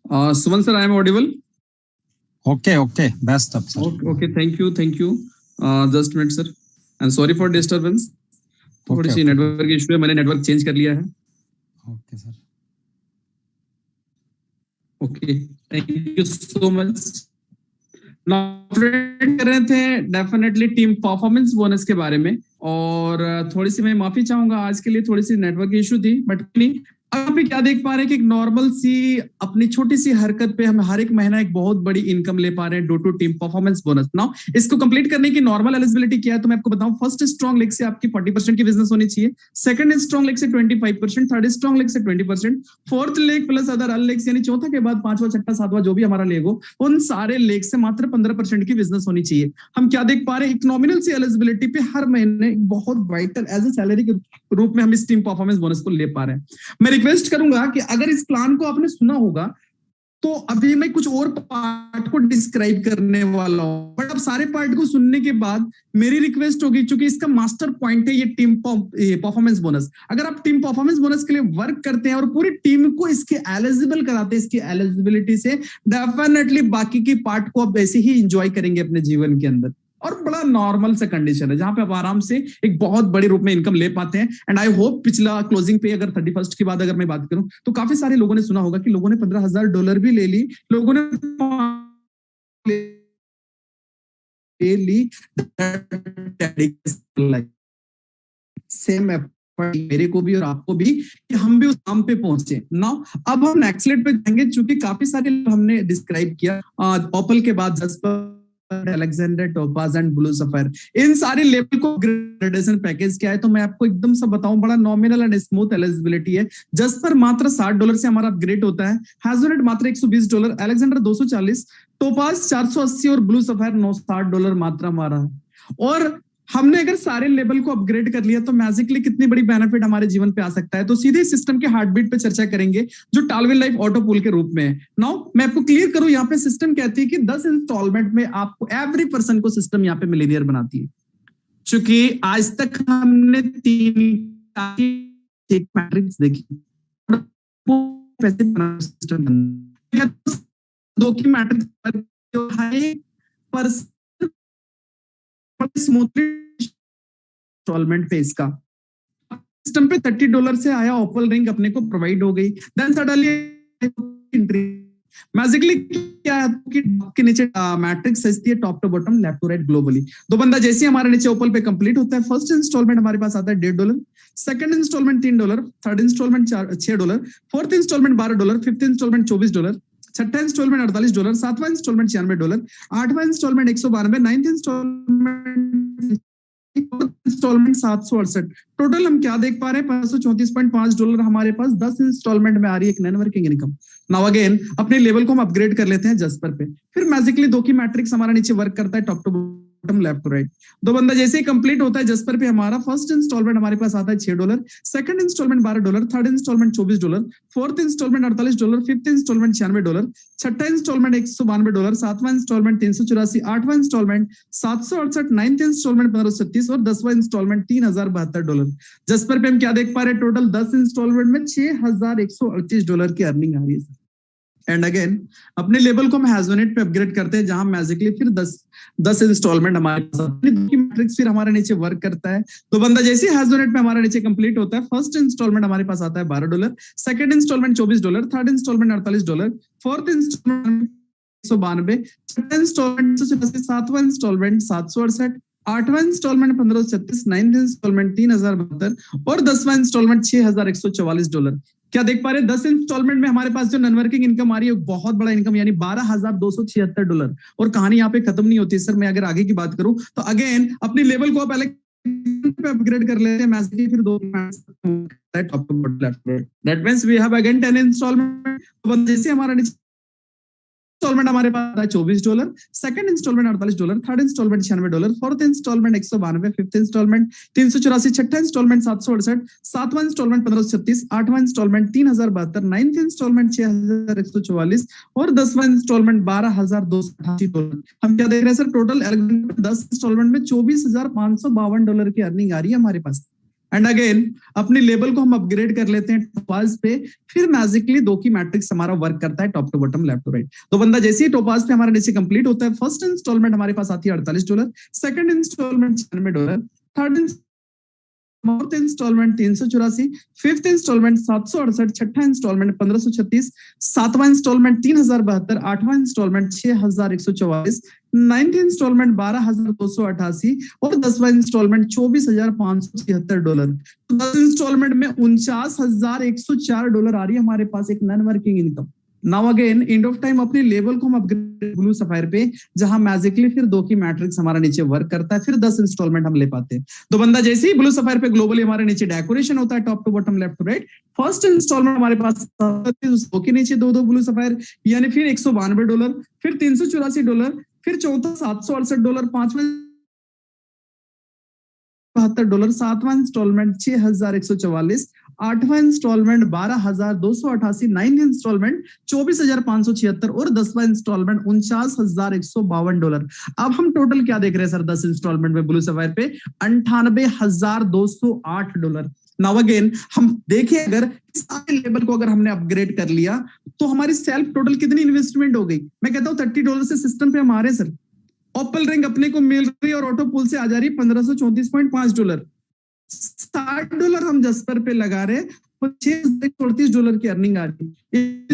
Suman sir, I am audible? Okay, best up sir. Okay, thank you. Just minute sir, I am sorry for disturbance. थोड़ी सी नेटवर्क इशू है, मैंने नेटवर्क चेंज कर लिया है। Okay sir. Okay, thank you so much. कर रहे थे definitely team performance bonus के बारे में, और थोड़ी सी मैं माफी चाहूंगा, आज के लिए थोड़ी सी नेटवर्क इशू थी, बट नहीं। अब भी क्या देख पा रहे हैं कि एक नॉर्मल सी अपनी छोटी सी हरकत पे हम हर एक महीना एक बहुत बड़ी इनकम ले पा रहे हैं due to team performance bonus. Now इसको कंप्लीट करने की नॉर्मल एलिजिबिलिटी क्या है, तो मैं आपको बताऊं। फर्स्ट स्ट्रॉन्ग लेग से आपकी 40% की बिजनेस होनी चाहिए, सेकंड स्ट्रॉन्ग लेग से 25%, थर्ड स्ट्रॉन्ग लेग से 20%, फोर्थ लेग प्लस अदर अल लेग्स, यानी चौथा के बाद पांचवा, छठा, सातवां जो भी हमारा लेग हो, उन सारे लेग से मात्र 15% की बिजनेस होनी चाहिए। हम क्या देख पा रहे हैं, एक नॉमिनल सी एलिजिबिलिटी पे हर महीने बहुत वाइटल एज ए सैलरी के रूप में हम इस टीम परफॉर्मेंस बोनस को ले पा रहे हैं। मैं रिक्वेस्ट करूंगा कि अगर इस प्लान को आपने सुना होगा, तो अभी मैं कुछ और पार्ट को डिस्क्राइब करने वाला हूं, बट अब सारे पार्ट को सुनने के बाद मेरी रिक्वेस्ट होगी, क्योंकि इसका मास्टर पॉइंट है ये टीम परफॉर्मेंस बोनस। अगर आप टीम परफॉर्मेंस बोनस के लिए वर्क करते हैं और पूरी टीम को इसके एलिजिबल कराते हैं, इसकी एलिजिबिलिटी से डेफिनेटली बाकी की पार्ट को आप ऐसे ही इंजॉय करेंगे अपने जीवन के अंदर। और बड़ा नॉर्मल सा कंडीशन है जहां पे आप आराम से एक बहुत बड़ी रूप में इनकम ले पाते हैं। एंड आई होप पिछला क्लोजिंग पे अगर 31st की बात अगर मैं बात करूं, तो काफी सारे लोगों ने सुना होगा कि लोगों ने $15,000 भी ले ली, लोगों ने ले ली। सेम मेरे को भी और आपको भी, कि हम भी उस काम पे पहुंचे। नाउ अब हम नेक्स्ट स्लाइड पे जाएंगे, चूंकि काफी सारे हमने डिस्क्राइब किया ओपल के बाद jasper, alexander, topaz and blue sapphire, इन सारे लेवल को ग्रेडेशन पैकेज क्या है, तो मैं आपको एकदम सा बताऊं, बड़ा नॉमिनल एंड स्मूथ एलिजिबिलिटी है। जस्पर मात्र $60 से हमारा अपग्रेड होता है, हैजोनेट मात्र $120, अलेक्जेंडर 240, टोपाज 480 और ब्लू सफायर $960 मात्र हमारा है। और हमने अगर सारे लेवल को अपग्रेड कर लिया, तो मैजिकली कितनी बड़ी बेनिफिट हमारे जीवन पे आ सकता है। तो सीधे सिस्टम के हार्ट बीट पे चर्चा करेंगे, जो टालविन लाइफ ऑटो पूल के रूप में है। नाउ मैं आपको क्लियर करूं, यहाँ पे सिस्टम कहती है कि 10 इंस्टॉलमेंट में आपको एवरी पर्सन को सिस्टम यहाँ पे मिलीनियर बनाती है। चूंकि आज तक हमने 3 मैट्रिक्स देखी, दो की मैट्रिक्स स्मूथली इंस्टॉलमेंट पे इसका सिस्टम पे $30 से आया, ओपल रिंग अपने को प्रोवाइड हो गई। देन सडनली मैजिकली क्या है कि नीचे मैट्रिक्स सजती है top to bottom, left to right globally. दो बंदा जैसे हमारे नीचे ओपल पे कंप्लीट होता है, फर्स्ट इंस्टॉलमेंट हमारे पास आता है $1.5, second installment $3, third installment $6, fourth installment $12, fifth installment $24, छठा इंस्टॉलमेंट $48, सातवां इंस्टॉलमेंट $96, आठवां इंस्टॉलमेंट $192, नाइन्थ इंस्टॉलमेंट $768। टोटल हम क्या देख पा रहे हैं, $534.5 हमारे पास 10 इंस्टॉलमेंट में आ रही है एक non working income. Now again अपने लेवल को हम अपग्रेड कर लेते हैं जस्पर पे, फिर मैजिकली 2 की मैट्रिक्स हमारा नीचे वर्क करता है top to bottom left to right. दो बंदा जैसे ही कंप्लीट होता है जस्पर पे हमारा फर्स्ट इंस्टॉलमेंट हमारे पास आता है $6, second installment $12, third installment $24, fourth installment $48, fifth installment $96, छठा इंस्टॉलमेंट $192, सातवां इंस्टॉलमेंट 384, आठवां इंस्टॉलमेंट 768, नाइन्थ इंस्टॉलमेंट 1536 और 10वां इंस्टॉलमेंट $3072। जस्पर पे हम क्या देख पा रहे हैं, टोटल 10 इंस्टॉलमेंट में $6138 की अर्निंग आ रही है। एंड अगेन अपने लेवल को हम हैजोनेट पे अपग्रेड करते हैं, जहां मैजिकली फिर 10 इंस्टॉलमेंट हमारे पास मैट्रिक्स फिर हमारे नीचे वर्क करता है। तो बंदा जैसे हैजोनेट पे हमारे नीचे कंप्लीट होता है, फर्स्ट इंस्टॉलमेंट हमारे पास आता है $12, second installment $24, third installment $48, fourth installment 192, छठा इंस्टॉलमेंट 184, सातवां इंस्टॉलमेंट 768, आठवां इंस्टॉलमेंट 1536, नाइन्थ इंस्टॉलमेंट 3072 और 10वां इंस्टॉलमेंट $6144। क्या देख पा रहे हैं, 10 इंस्टॉलमेंट में हमारे पास जो नॉन वर्किंग इनकम आ रही है बहुत बड़ा इनकम, यानी $12,276। और कहानी यहाँ पे खत्म नहीं होती सर। मैं अगर आगे की बात करूं तो अगेन अपनी लेवल को आप अलग पे अपग्रेड कर लेते हैं, मैजिकली फिर दो top to bottom left. That means we have again 10 installment. जैसे हमारा इंस्टॉलमेंट हमारे पास है $24, second installment $48, third installment $96, fourth installment 192, fifth installment 384, छठा इंस्टॉलमेंट 768, सातवां इंस्टॉलमेंट 1536, आठवां इंस्टॉलमेंट 3072, नाइन्थ इंस्टॉलमेंट 6144 और 10वां इंस्टॉलमेंट $12,288। हम क्या देख रहे हैं सर, टोटल 10 इंस्टॉलमेंट में $24,552 की अर्निंग आ रही है हमारे पास। एंड अगेन अपने लेवल को हम अपग्रेड कर लेते हैं टोपाज पे, फिर मैजिकली दो की मैट्रिक्स हमारा वर्क करता है top to bottom left to right. तो बंदा जैसे ही टोपाज पे हमारा नीचे कंप्लीट होता है, फर्स्ट इंस्टॉलमेंट हमारे पास आती है $48, second installment $96, third fourth installment 384, fifth installment 768, छठा इंस्टॉलमेंट 1536, सातवां इंस्टॉलमेंट 3072, आठवां इंस्टॉलमेंट 6144, नाइन्थ इंस्टॉलमेंट $12,288 और 10वां इंस्टॉलमेंट $24,576। 10 इंस्टॉलमेंट में $49,104 आ रही है हमारे पास एक non working income. Now again end of time अपने लेवल को हम अपग्रेड ब्लू सफायर पे, जहां मैजिकली फिर दो की मैट्रिक्स हमारा नीचे वर्क करता है, फिर 10 इंस्टॉलमेंट हम ले पाते हैं। तो बंदा जैसे ही ब्लू सफायर पे ग्लोबली हमारे नीचे डेकोरेशन होता है top to bottom left to right, first installment हमारे पास दो के नीचे दो ब्लू सफायर, यानी फिर $192, फिर $384, फिर चौथा $768, पांचवा $72, सातवां इंस्टॉलमेंट $6,144, आठवां इंस्टॉलमेंट $12,288, नाइन्थ इंस्टॉलमेंट $24,576 और 10वां इंस्टॉलमेंट $49,152। अब हम टोटल क्या देख रहे हैं सर 10 इंस्टॉलमेंट में ब्लू सफायर पे, $98,208। नाउ अगेन हम देखें, अगर सारे लेवल को अगर हमने अपग्रेड कर लिया तो हमारी सेल्फ टोटल कितनी इन्वेस्टमेंट हो गई। मैं कहता हूँ $30 से सिस्टम पे हमारे सर ओपल रिंग अपने को मिल रही है और ऑटो पुल से आ जा रही है $1534.5। $60 हम जस्पर पे लगा रहे हैं और $638 की अर्निंग आ रही है।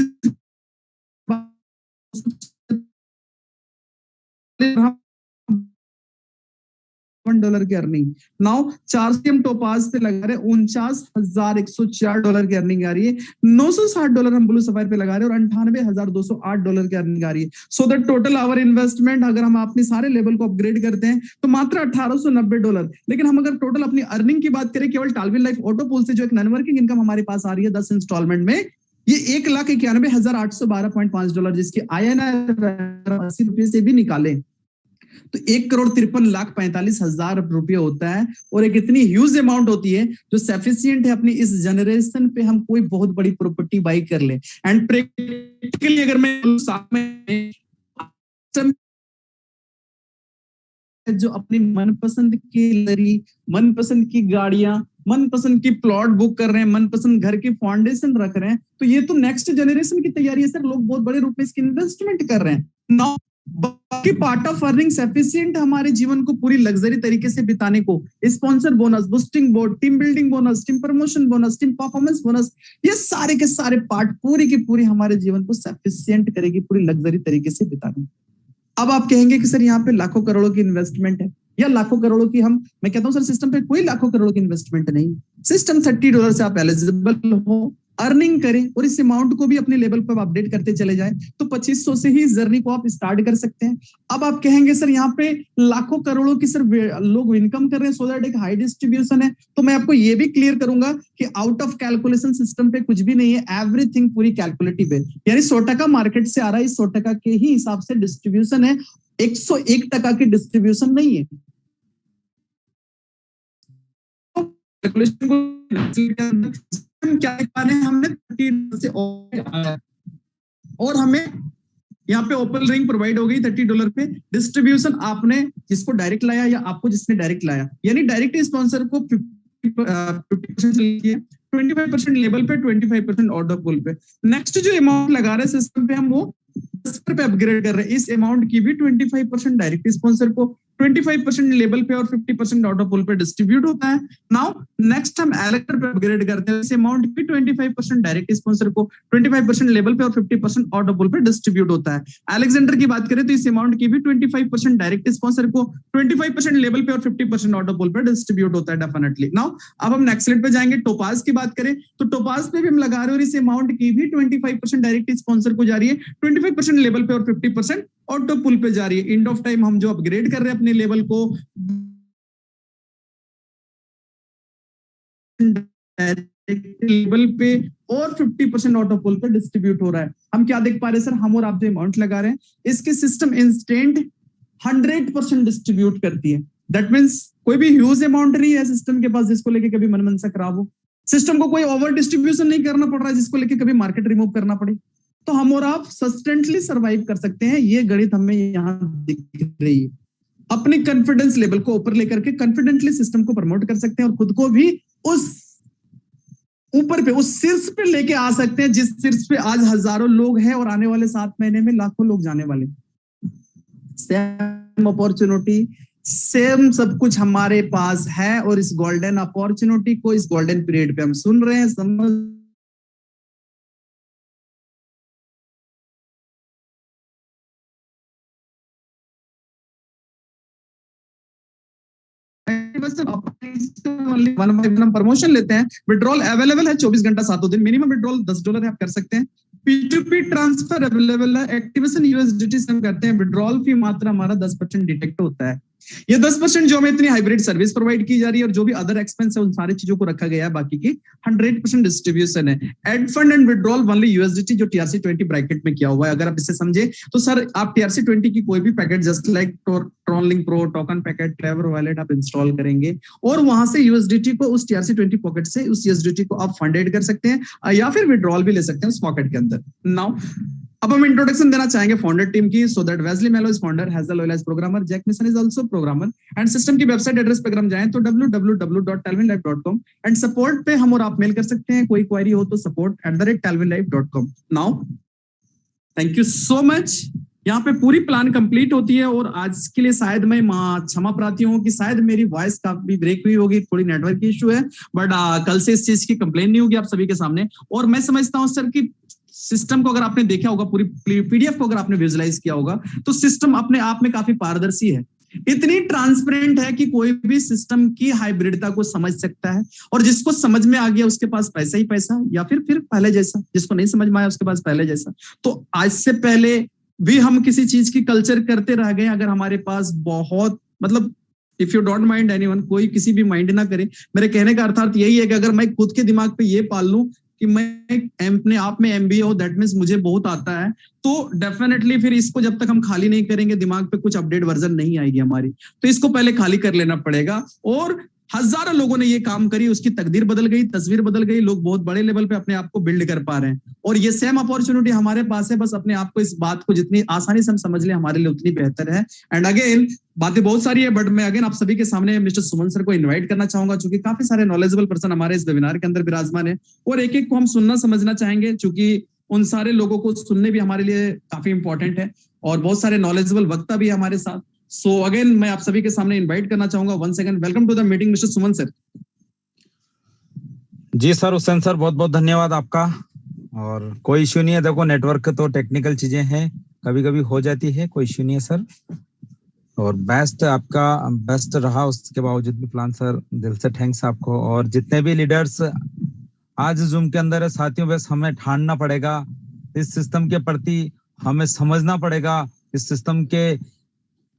$1 की अर्निंग। नाउ 4 से हम टोपाज पे लगा रहे हैं, $49,104 की अर्निंग आ रही है। $960 हम ब्लू सफायर पे लगा रहे हैं और $98,208 की अर्निंग आ रही है। So the total our investment, अगर हम अपने सारे लेवल को अपग्रेड करते हैं तो मात्र $1,890। लेकिन हम अगर टोटल अपनी अर्निंग की बात करें, केवल टालविन लाइफ ऑटो पूल से जो एक नॉन वर्किंग इनकम हमारे पास आ रही है 10 इंस्टॉलमेंट में, ये $1,91,812, जिसकी INR 80 रुपये से भी निकाले तो $1,53,45,000 होता है। और एक इतनी ह्यूज अमाउंट होती है जो सफिशिएंट है अपनी इस जनरेशन पे हम कोई बहुत बड़ी प्रॉपर्टी बाई कर ले। एंड प्रैक्टिकली अगर मैं जो अपनी मनपसंद की लरी, मनपसंद की गाड़ियां, मनपसंद की प्लॉट बुक कर रहे हैं, मनपसंद घर की फाउंडेशन रख रहे हैं, तो ये तो नेक्स्ट जनरेशन की तैयारी है सर। लोग बहुत बड़े रूप में इसकी इन्वेस्टमेंट कर रहे हैं। नाउ बाकी पार्ट ऑफ अर्निंग सफिशिएंट हमारे जीवन को पूरी लग्जरी तरीके से बिताने को, sponsor bonus, boosting board, team building bonus, team promotion bonus, team performance bonus, ये सारे के सारे पार्ट पूरी की पूरी हमारे जीवन को सफिशिएंट करेगी पूरी लग्जरी तरीके से बिताने। अब आप कहेंगे कि सर यहाँ पे लाखों करोड़ों की इन्वेस्टमेंट है या लाखों करोड़ों की, मैं कहता हूँ सर सिस्टम पे कोई लाखों करोड़ों की इन्वेस्टमेंट नहीं। सिस्टम $30 से आप एलिजिबल हो, अर्निंग करें और इस अमाउंट को भी अपने लेवल पर अपडेट करते चले जाएं तो 2500 से ही इस जर्नी को आप स्टार्ट कर सकते हैं। अब आप कहेंगे सर यहाँ पे लाखों करोड़ों की सर लोग इनकम कर रहे हैं, सो दैट एक हाई डिस्ट्रीब्यूशन है। तो मैं आपको ये भी क्लियर करूंगा कि आउट ऑफ कैलकुलेशन सिस्टम पे कुछ भी नहीं है, एवरीथिंग पूरी कैलकुलेटिव है। यानी 100 टका मार्केट से आ रहा है, इस 100 टका के ही हिसाब से डिस्ट्रीब्यूशन है। 101% की डिस्ट्रीब्यूशन नहीं है। कैलकुलेशन को क्या दिखा रहे हैं हमने 30 से और हमें यहाँ पे ओपन रिंग प्रोवाइड हो गई $30 पे। डिस्ट्रीब्यूशन आपने जिसको डायरेक्ट लाया या आपको जिसने डायरेक्ट लाया, यानी डायरेक्ट स्पॉन्सर को 50% लिया, 25% लेवल पे, 25% ऑर्डर पुल पे। नेक्स्ट जो अमाउंट लगा रहे हैं सिस्टम पे हम वो 10 पे अपग्रेड कर रहे हैं। इस अमाउंट की भी 25% डायरेक्ट स्पॉन्सर को, 25% लेवल पे और 50% ऑर्डर पुल पे डिस्ट्रीब्यूट होता है। नाउ नेक्स्ट हम एलेक्टर पे अपग्रेड करते हैं। इस अमाउंट की 25% डायरेक्ट स्पॉन्सर को, 25% लेवल पे और 50% ऑर्डर पुल पे डिस्ट्रीब्यूट होता है। अलेक्जेंडर की बात करें तो इस अमाउंट की भी 25% डायरेक्ट स्पॉन्सर को, 25% लेवल पे और 50% ऑर्डर पुल पे डिस्ट्रीब्यूट होता है डेफिनेटली। नाउ अब हम नेक्स्ट स्लाइड पे जाएंगे। टोपाज की बात करें तो टोपाज पे भी हम लगा रहे हैं और इस अमाउंट की भी 25% डायरेक्ट स्पॉन्सर को जा रही है, 25% लेवल पे और 50% ऑटो पुल पे जा रही है। एंड ऑफ टाइम हम जो अपग्रेड कर रहे हैं अपने लेवल को लेवल पे और 50% ऑटो पुल पे डिस्ट्रीब्यूट हो रहा है। हम क्या देख पा रहे हैं सर, हम और आप जो अमाउंट लगा रहे हैं इसके सिस्टम इंस्टेंट 100% डिस्ट्रीब्यूट करती है। दैट मींस कोई भी ह्यूज अमाउंट नहीं है सिस्टम के पास जिसको लेके कभी मन सा खराब हो। सिस्टम को कोई ओवर डिस्ट्रीब्यूशन नहीं करना पड़ रहा है जिसको लेके कभी मार्केट रिमूव करना पड़े। तो हम और आप सस्टेंटली सर्वाइव कर सकते हैं। ये गणित हमें यहाँ दिख रही है। अपने कॉन्फिडेंस लेवल को ऊपर लेकर के कॉन्फिडेंटली सिस्टम को प्रमोट कर सकते हैं और खुद को भी उस ऊपर पे, उस शीर्ष पे लेके आ सकते हैं जिस शीर्ष पे आज हजारों लोग हैं और आने वाले 7 महीने में लाखों लोग जाने वाले। सेम अपॉर्चुनिटी, सेम सब कुछ हमारे पास है और इस गोल्डन अपॉर्चुनिटी को इस गोल्डन पीरियड पे हम सुन रहे हैं, समझ प्रमोशन लेते हैं। विड्रॉल अवेलेबल है 24 घंटा 7 दिन। मिनिमम विड्रॉल $10 है, आप कर सकते हैं। P2P ट्रांसफर अवेलेबल है। एक्टिवेशन यूएसडीटी से हम करते हैं। विड्रॉल फी मात्र हमारा 10% डिटेक्ट होता है। ये 10% जो हमें इतनी हाइब्रिड सर्विस प्रोवाइड की जा रही है और जो भी अदर एक्सपेंस है उन सारी चीजों को रखा गया है, बाकी की 100% डिस्ट्रीब्यूशन है। Add fund and withdrawal only USDT जो TRC20 ब्रैकेट में किया हुआ है। अगर आप इसे समझे तो सर आप TRC20 की कोई भी packet just like TronLink pro, token packet, clever wallet आप इंस्टॉल करेंगे और वहां से यूएसडीटी को उस TRC20 पॉकेट से उस यूएसडीटी को आप फंडेड कर सकते हैं या फिर विड्रॉल भी ले सकते हैं उस पॉकेट के अंदर। नाउ अब हम इंट्रोडक्शन देना चाहेंगे फाउंडर टीम की। So that Wesley Mello is founder, Hazel Oil is programmer, Jack Mission is also programmer and system की वेबसाइट एड्रेस पे अगर हम जाएं तो www.talwinlife.com एंड सपोर्ट पे हम और आप मेल कर सकते हैं। कोई क्वेरी हो तो support@talwinlife.com। Now thank you so much. यहाँ पे पूरी प्लान कंप्लीट होती है और आज के लिए शायद मैं क्षमा प्रार्थी हूँ कि शायद मेरी वॉइस काफी ब्रेक हुई होगी, थोड़ी नेटवर्क की इशू है, बट कल से इस चीज की कंप्लेन नहीं होगी आप सभी के सामने। और मैं समझता हूँ सर कि सिस्टम को अगर आपने देखा होगा, पूरी पीडीएफ को अगर आपने विजुअलाइज किया होगा तो सिस्टम अपने आप में काफी पारदर्शी है, इतनी ट्रांसपेरेंट है कि कोई भी सिस्टम की हाइब्रिडता को समझ सकता है और जिसको समझ में आ गया उसके पास पैसा ही पैसा, या फिर पहले जैसा, जिसको नहीं समझ में आया उसके पास पहले जैसा। तो आज से पहले भी हम किसी चीज की कल्चर करते रह गए अगर हमारे पास बहुत, मतलब if you don't mind anyone, कोई किसी भी माइंड ना करे। मेरे कहने का अर्थात यही है कि अगर मैं खुद के दिमाग पे ये पाल लूं कि मैं अपने आप में एमबीए हो, दैट मींस मुझे बहुत आता है, तो डेफिनेटली फिर इसको जब तक हम खाली नहीं करेंगे दिमाग पे कुछ अपडेट वर्जन नहीं आएगी हमारी। तो इसको पहले खाली कर लेना पड़ेगा और हजारों लोगों ने ये काम करी, उसकी तकदीर बदल गई, तस्वीर बदल गई, लोग बहुत बड़े लेवल पे अपने आप को बिल्ड कर पा रहे हैं और ये सेम अपॉर्चुनिटी हमारे पास है। बस अपने आप को, इस बात को जितनी आसानी से हम समझ ले हमारे लिए उतनी बेहतर है। एंड अगेन बातें बहुत सारी है बट मैं अगेन आप सभी के सामने मिस्टर सुमन सर को इन्वाइट करना चाहूंगा, चूंकि काफी सारे नॉलेजेबल पर्सन हमारे इस वेबिनार के अंदर विराजमान है और एक एक को हम सुनना समझना चाहेंगे, चूंकि उन सारे लोगों को सुनने भी हमारे लिए काफी इंपॉर्टेंट है और बहुत सारे नॉलेजेबल वक्ता भी हमारे साथ। सो अगेन मैं आप सभी के सामने इनवाइट करना चाहूंगा one second. Welcome to the meeting mister Suman sir. जी सर, हुसैन सर बहुत बहुत धन्यवाद आपका। और कोई इश्यू नहीं है, देखो नेटवर्क तो टेक्निकल चीजें हैं, कभी कभी हो जाती है, कोई इश्यू नहीं है सर। और बेस्ट आपका बेस्ट रहा उसके बावजूद भी प्लान सर, दिल से थैंक्स आपको। और जितने भी लीडर्स आज जूम के अंदर है साथियों, बस हमें ठानना पड़ेगा इस सिस्टम के प्रति, हमें समझना पड़ेगा इस सिस्टम के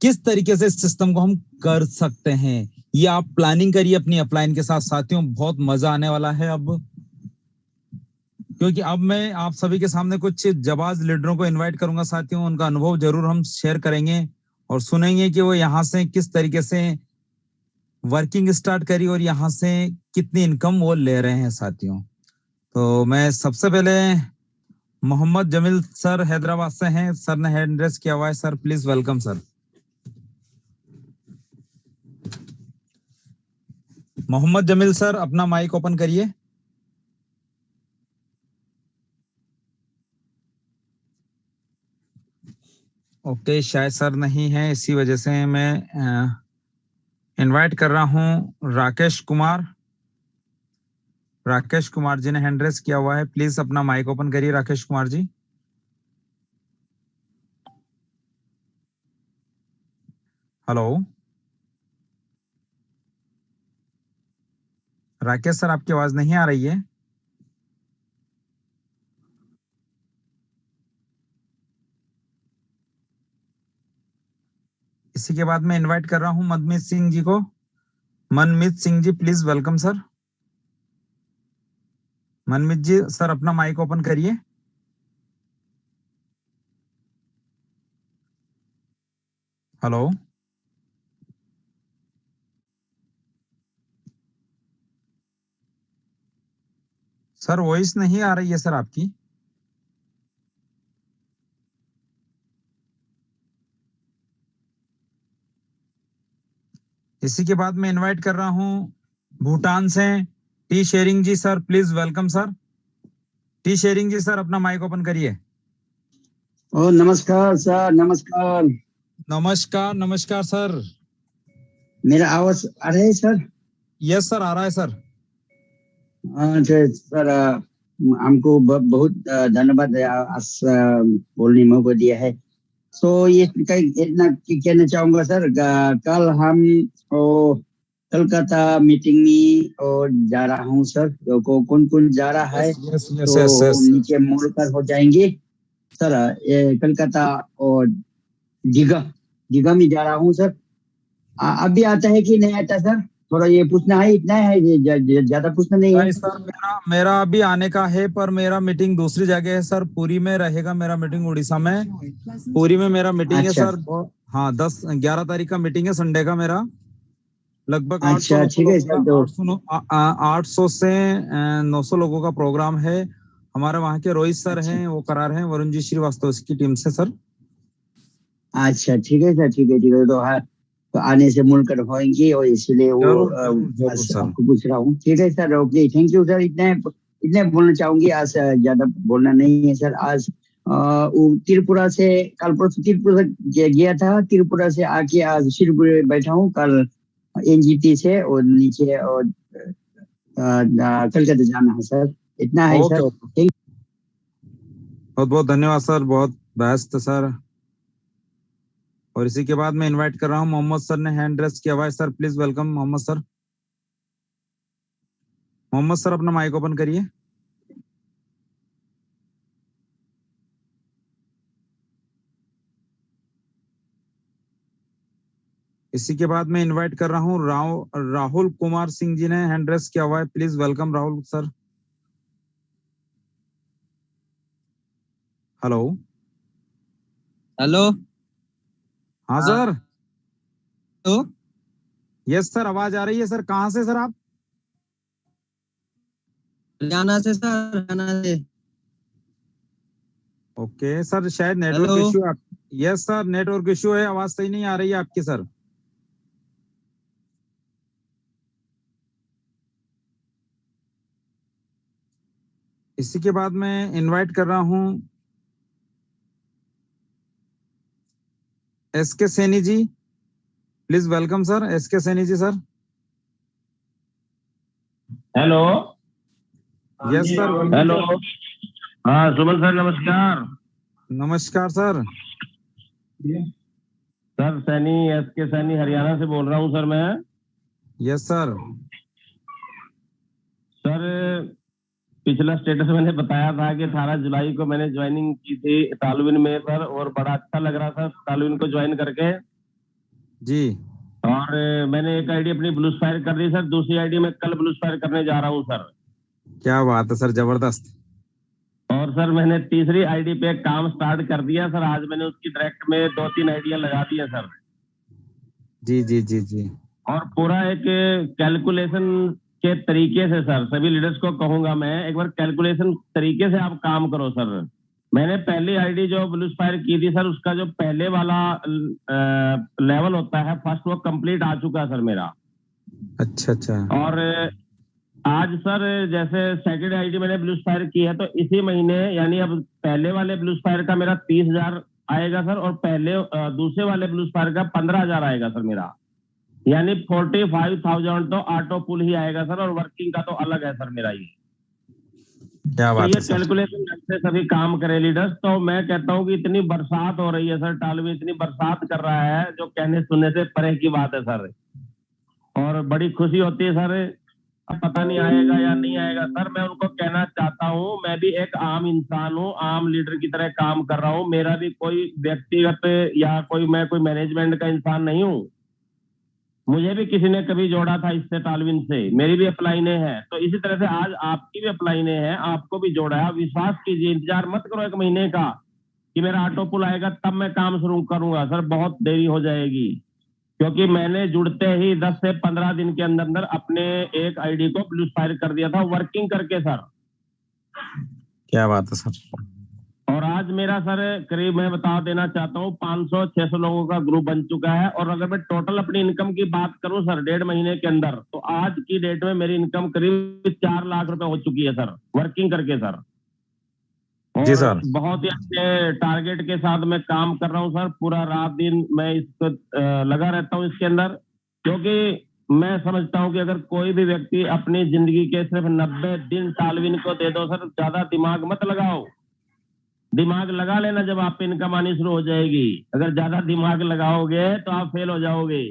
किस तरीके से इस सिस्टम को हम कर सकते हैं। ये आप प्लानिंग करिए अपनी अपलाइन के साथ साथियों, बहुत मजा आने वाला है अब, क्योंकि अब मैं आप सभी के सामने कुछ जाबाज लीडरों को इनवाइट करूंगा साथियों, उनका अनुभव जरूर हम शेयर करेंगे और सुनेंगे कि वो यहाँ से किस तरीके से वर्किंग स्टार्ट करी और यहाँ से कितनी इनकम वो ले रहे हैं साथियों। तो मैं सबसे पहले मोहम्मद जमील सर हैदराबाद से हैं, सर ने हैंड रेस किया हुआ है, sir please welcome sir. Mohammed Jameel sir अपना माइक ओपन करिए। ओके, शायद सर नहीं है, इसी वजह से मैं इनवाइट कर रहा हूं राकेश कुमार। राकेश कुमार जी ने हैंड रेस किया हुआ है, प्लीज अपना माइक ओपन करिए राकेश कुमार जी। हेलो राकेश सर, आपकी आवाज नहीं आ रही है। इसी के बाद मैं इनवाइट कर रहा हूं मनमीत सिंह जी को। Manmeet Singh ji please welcome sir. Manmeet ji sir अपना माइक ओपन करिए। हेलो सर, वॉइस नहीं आ रही है सर आपकी। इसी के बाद मैं इनवाइट कर रहा हूं भूटान से Tshering ji, sir please welcome sir. Tshering ji sir अपना माइक ओपन करिए। ओ नमस्कार सर, नमस्कार। नमस्कार नमस्कार सर। मेरा आवाज आ रहा है सर? यस सर, आ रहा है सर। तो सर हमको बहुत धन्यवाद आज बोलने में मौका दिया है। सो ये इतना कहना चाहूंगा सर, कल हम कलकत्ता मीटिंग में और जा रहा हूँ सर। तो कौन कौन जा रहा है यस यस यस तो यस यस। नीचे मोड़ पर हो जाएंगे सर। कलकत्ता और दीघा में जा रहा हूँ सर। अभी आता है कि नहीं आता सर? थोड़ा ये पूछना है, इतना है, ज्यादा पूछना नहीं है। नहीं सर, मेरा मेरा अभी आने का है, पर मेरा मीटिंग दूसरी जगह है सर, पुरी में रहेगा मेरा मीटिंग, उड़ीसा में। पुरी में मेरा मीटिंग है अच्छा सर। हाँ, 10-11 तारीख का मीटिंग है, संडे का मेरा। लगभग 800 अच्छा, 900 ठीक है लोगों सर। का, तो 800 से 900 लोगों का प्रोग्राम है। हमारे वहाँ के रोहित सर अच्छा हैं, वो करा रहे हैं, वरुण जी श्रीवास्तव की टीम से सर। अच्छा, ठीक है सर, ठीक है ठीक है। तो हाँ, तो आने से मुड़कर होंगे और इसलिए वो जरूर जरूर जरूर सर। आपको पूछ रहा हूँ। ठीक है sir, okay, thank you sir. इतने इतने बोलना चाहूंगी आज, ज्यादा बोलना नहीं है सर। आज वो त्रिपुरा से, कल परसों त्रिपुरा गया था, त्रिपुरा से आके आज सिलीगुड़ी में बैठा हूँ। कल एनजीटी से और नीचे और कलकत्ता जाना है सर। इतना है ओके सर। ओके, बहुत बहुत धन्यवाद सर, बहुत बेस्ट सर। और इसी के बाद मैं इनवाइट कर रहा हूँ मोहम्मद सर ने हैंड रेस किया हुआ है, sir please welcome Mohammed sir. Mohammed sir अपना माइक ओपन करिए। इसी के बाद मैं इनवाइट कर रहा हूँ राहुल कुमार सिंह जी ने हैंड रेस किया हुआ है, please welcome Rahul sir. Hello hello. हाँ सर। तो यस सर, आवाज आ रही है सर। कहाँ से सर आप? हरियाणा से सर, हरियाणा से। ओके सर, शायद नेटवर्क हेलो। इश्यू है आप। यस सर, नेटवर्क इश्यू है, आवाज सही नहीं आ रही है आपकी सर। इसी के बाद मैं इनवाइट कर रहा हूँ S K Saini ji, please welcome sir S K Saini ji sir. Hello. Yes sir, hello. हाँ सुमन सर, नमस्कार। नमस्कार sir. Sir Saini, S K Saini, Haryana से बोल रहा हूँ सर मैं। Yes sir. सर पिछला स्टेटस मैंने बताया था कि 18 जुलाई को मैंने ज्वाइनिंग की थी तालविन में सर, और बड़ा अच्छा लग रहा था तालविन को ज्वाइन करके। जी। और मैंने एक आईडी अपनी ब्लू फायर कर दी सर, दूसरी आईडी में कल ब्लू फायर करने जा रहा हूँ सर। क्या बात है सर, जबरदस्त। और और सर मैंने तीसरी आईडी पे काम स्टार्ट कर दिया सर। आज मैंने उसकी डायरेक्ट में 2-3 आइडिया लगा दी है सर। जी जी जी जी। और पूरा एक कैलकुलेशन के तरीके से सर सभी लीडर्स को कहूंगा मैं, एक बार कैलकुलेशन तरीके से आप काम करो सर। मैंने पहली आईडी जो ब्लू स्पायर की थी सर, उसका जो पहले वाला लेवल होता है फर्स्ट, वो कंप्लीट आ चुका है सर मेरा। अच्छा अच्छा। और आज सर जैसे सेकंड आईडी मैंने ब्लू स्पायर की है, तो इसी महीने यानी अब पहले वाले ब्लू स्पायर का मेरा 30,000 आएगा सर, और पहले दूसरे वाले ब्लू स्पायर का 15,000 आएगा सर मेरा। यानी 45,000 तो ऑटो पुल ही आएगा सर, और वर्किंग का तो अलग है सर मेरा ये। क्या तो बात ये है सर। कैलकुलेशन से सभी काम करें लीडर्स। तो मैं कहता हूँ कि इतनी बरसात हो रही है सर, टालवी इतनी बरसात कर रहा है जो कहने सुनने से परे की बात है सर। और बड़ी खुशी होती है सर। अब पता नहीं आएगा या नहीं आएगा सर, मैं उनको कहना चाहता हूँ मैं भी एक आम इंसान हूँ, आम लीडर की तरह काम कर रहा हूँ। मेरा भी कोई व्यक्तिगत या मैं कोई मैनेजमेंट का इंसान नहीं हूँ। मुझे भी किसी ने कभी जोड़ा था इससे, टालविन से, मेरी भी अपलाइनें हैं। तो इसी तरह से आज आपकी भी अपलाइनें हैं, आपको भी जोड़ा है। विश्वास कीजिए, इंतजार मत करो 1 महीने का कि मेरा ऑटो पुल आएगा तब मैं काम शुरू करूंगा सर, बहुत देरी हो जाएगी। क्योंकि मैंने जुड़ते ही 10 से 15 दिन के अंदर अंदर अपने एक आईडी को ब्लू स्पायर कर दिया था वर्किंग करके सर। क्या बात है सर। और आज मेरा सर करीब मैं बता देना चाहता हूँ 500-600 लोगों का ग्रुप बन चुका है। और अगर मैं टोटल अपनी इनकम की बात करूं सर 1.5 महीने के अंदर, तो आज की डेट में मेरी इनकम करीब 4 लाख रुपए हो चुकी है सर वर्किंग करके सर। जी और सर। बहुत ही अच्छे टारगेट के साथ मैं काम कर रहा हूँ सर। पूरा रात दिन मैं इसको लगा रहता हूँ इसके अंदर, क्योंकि मैं समझता हूँ कि अगर कोई भी व्यक्ति अपनी जिंदगी के सिर्फ 90 दिन टालविन को दे दो सर, ज्यादा दिमाग मत लगाओ। दिमाग लगा लेना जब आप पे इनकम आनी शुरू हो जाएगी। अगर ज्यादा दिमाग लगाओगे तो आप फेल हो जाओगे।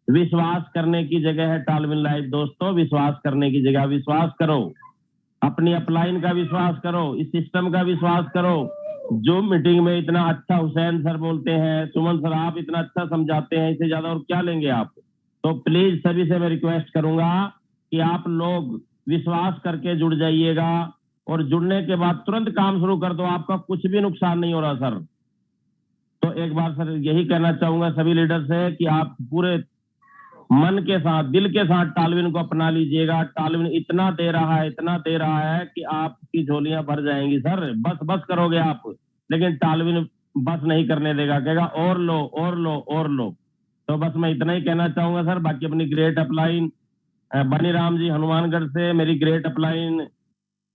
विश्वास करने की जगह है टालविन लाइफ दोस्तों, विश्वास करने की जगह विश्वास करो। अपनी अपलाइन का विश्वास करो, इस सिस्टम का विश्वास करो। जो मीटिंग में इतना अच्छा हुसैन सर बोलते हैं, सुमन सर आप इतना अच्छा समझाते हैं, इससे ज्यादा और क्या लेंगे आप। तो प्लीज सभी से मैं रिक्वेस्ट करूंगा कि आप लोग विश्वास करके जुड़ जाइएगा, और जुड़ने के बाद तुरंत काम शुरू कर दो, आपका कुछ भी नुकसान नहीं हो रहा सर। तो एक बार सर यही कहना चाहूंगा सभी लीडर से कि आप पूरे मन के साथ, दिल के साथ टालविन को अपना लीजिएगा। टालविन इतना दे रहा है, इतना दे रहा है कि आपकी झोलियां भर जाएंगी सर। बस बस करोगे आप, लेकिन टालविन बस नहीं करने देगा, कहेगा और लो और लो और लो। तो बस मैं इतना ही कहना चाहूंगा सर। बाकी अपनी ग्रेट अपलाइन बनी राम जी हनुमानगढ़ से, मेरी ग्रेट अपलाइन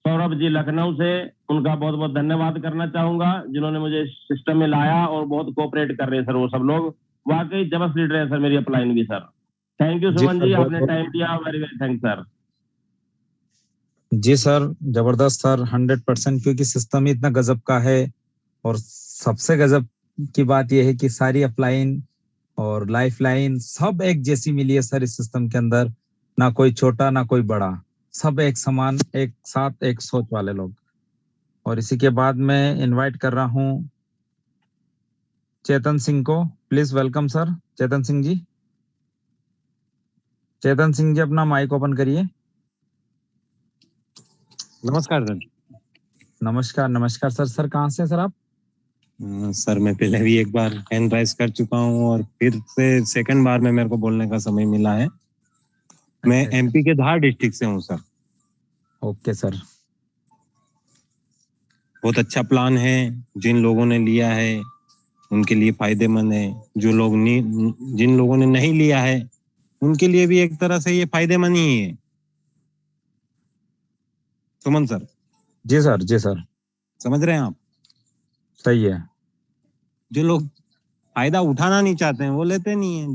सौरभ जी लखनऊ से, उनका बहुत बहुत धन्यवाद करना चाहूंगा जिन्होंने मुझे सिस्टम में लाया और बहुत कोऑपरेट कर रहे हैं सर वो सब लोग। वाकई जबरदस्त लीडर है सर मेरी अपलाइन भी सर। थैंक यू जी सुमन सर, जी, बहुत आपने बहुत। टाइम दिया, वेरी वेरी थैंक सर। जी सर, जबरदस्त सर, 100%, क्योंकि सिस्टम ही इतना गजब का है। और सबसे गजब की बात यह है कि सारी अपलाइन और लाइफ लाइन सब एक जैसी मिली है सर इस सिस्टम के अंदर। ना कोई छोटा ना कोई बड़ा, सब एक समान, एक साथ, एक सोच वाले लोग। और इसी के बाद मैं इनवाइट कर रहा हूँ चेतन सिंह को। Please welcome sir, Chetan Singh ji. Chetan Singh ji अपना माइक ओपन करिए। नमस्कार सर। नमस्कार नमस्कार सर। सर कहाँ से सर आप? सर मैं पहले भी एक बार हैंड राइज कर चुका हूँ और फिर से सेकंड बार में मेरे को बोलने का समय मिला है। मैं अच्छा। एमपी के धार डिस्ट्रिक्ट से हूँ सर। Okay sir. बहुत अच्छा प्लान है, जिन लोगों ने लिया है उनके लिए फायदेमंद है। जिन लोगों ने नहीं लिया है उनके लिए भी एक तरह से ये फायदेमंद ही है। सुमन सर। जी सर, जी सर। समझ रहे हैं आप? सही है। जो लोग फायदा उठाना नहीं चाहते हैं वो लेते नहीं है,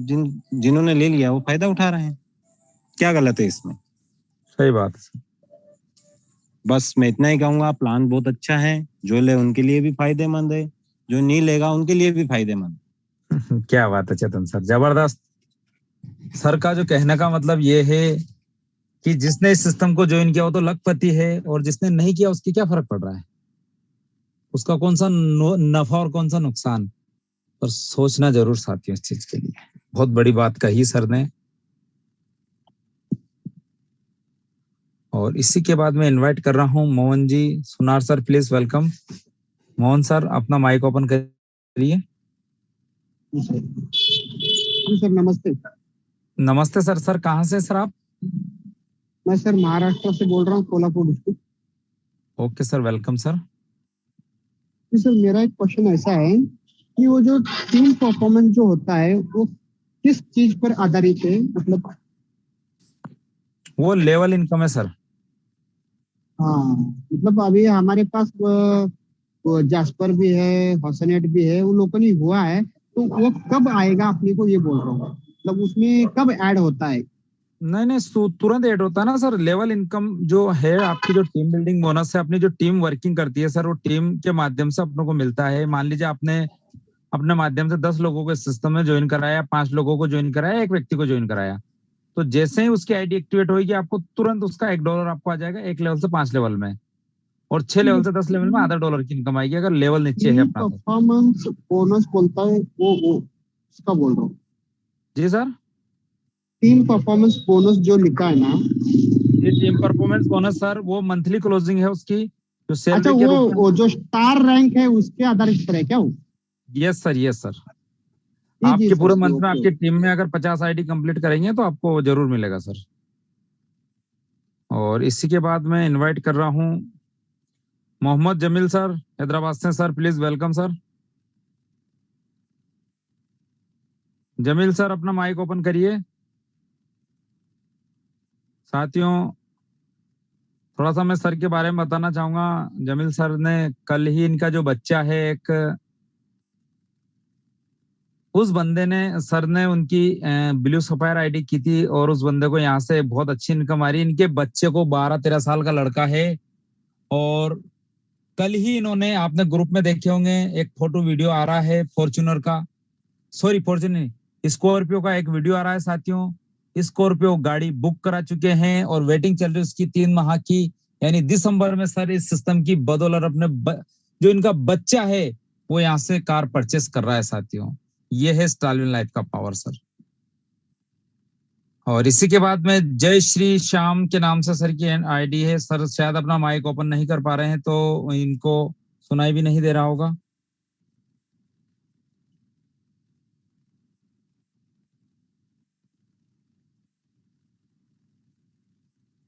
जिन्होंने ले लिया वो फायदा उठा रहे हैं। क्या गलत है इसमें? सही बात है। बस मैं इतना ही कहूंगा, प्लान बहुत अच्छा है। जो ले उनके लिए भी फायदेमंद है, जो नहीं लेगा उनके लिए भी फायदेमंद। क्या बात है चेतन सर, जबरदस्त। सर का जो कहने का मतलब ये है कि जिसने इस सिस्टम को ज्वाइन किया वो तो लखपति है, और जिसने नहीं किया उसकी क्या फर्क पड़ रहा है, उसका कौन सा नफा और कौन सा नुकसान। पर सोचना जरूर साथियों इस चीज के लिए। बहुत बड़ी बात कही सर ने। और इसी के बाद मैं इनवाइट कर रहा हूँ मोहन जी सुनार sir, please welcome. Mohan sir अपना माइक ओपन करिए। जी सर, नमस्ते। नमस्ते सर। सर कहाँ से सर आप? मैं सर महाराष्ट्र से बोल रहा हूँ, Kolhapur district. Okay sir, welcome sir. जी सर, मेरा एक क्वेश्चन ऐसा है कि वो जो टीम परफॉर्मेंस जो होता है वो किस चीज पर आधारित है, मतलब? वो लेवल इनकम है सर। हाँ, मतलब अभी हमारे पास वो जास्पर भी है, हॉसनेट भी है, उन लोगों ने हुआ है, तो वो कब आएगा अपने को, ये बोल रहा हूँ। मतलब उसमें कब ऐड होता है? नहीं नहीं, तुरंत ऐड होता है ना सर। लेवल इनकम जो है आपकी, जो टीम बिल्डिंग बोनस है, अपनी जो टीम वर्किंग करती है सर, वो टीम के माध्यम से अपनों को मिलता है। मान लीजिए आपने अपने माध्यम से 10 लोगों को सिस्टम में ज्वाइन कराया, 5 लोगों को ज्वाइन कराया, एक व्यक्ति को ज्वाइन कराया, तो जैसे ही उसकी आईडी एक्टिवेट होगी आपको तुरंत उसका $1 आपको आ जाएगा, 1 लेवल से 5 लेवल में, और 6 लेवल से 10 लेवल में $0.5 की इनकम आएगी अगर लेवल नीचे है टीम अपना तो। परफॉर्मेंस बोनस बोलता है वो उसका बोल रहा हूँ। जी सर, टीम परफॉर्मेंस बोनस जो लिखा है ना, ये टीम परफॉर्मेंस बोनस सर वो मंथली क्लोजिंग है उसकी, जो अच्छा सैलरी के रूप में। वो जो स्टार रैंक है उसके आधारित पर है क्या वो? Yes sir, yes sir. जी जी आपके सर, पूरे जी, मंथ में ओके। आपकी टीम में अगर 50 आईडी कंप्लीट करेंगे तो आपको जरूर मिलेगा सर। और इसी के बाद मैं इनवाइट कर रहा हूँ मोहम्मद जमील सर, हैदराबाद से। Sir please welcome sir. Jameel sir अपना माइक ओपन करिए। साथियों, थोड़ा सा मैं सर के बारे में बताना चाहूंगा। जमील सर ने कल ही इनका जो बच्चा है एक, उस बंदे ने, सर ने उनकी ब्लू सफायर आईडी की थी और उस बंदे को यहाँ से बहुत अच्छी इनकम आ रही है। इनके बच्चे को 12-13 साल का लड़का है, और कल ही इन्होंने, आपने ग्रुप में देखे होंगे, एक फोटो वीडियो आ रहा है फॉर्च्यूनर का, सॉरी फॉर्च्यूनर, स्कॉर्पियो का एक वीडियो आ रहा है साथियों। स्कॉर्पियो गाड़ी बुक करा चुके हैं और वेटिंग चल रही है उसकी 3 माह की, यानी दिसंबर में सर इस सिस्टम की बदौलत अपने जो इनका बच्चा है वो यहाँ से कार परचेस कर रहा है साथियों। ये है स्टारविन लाइफ का पावर सर। और इसी के बाद में जय श्री श्याम के नाम से सर की आईडी है। सर शायद अपना माइक ओपन नहीं कर पा रहे हैं, तो इनको सुनाई भी नहीं दे रहा होगा।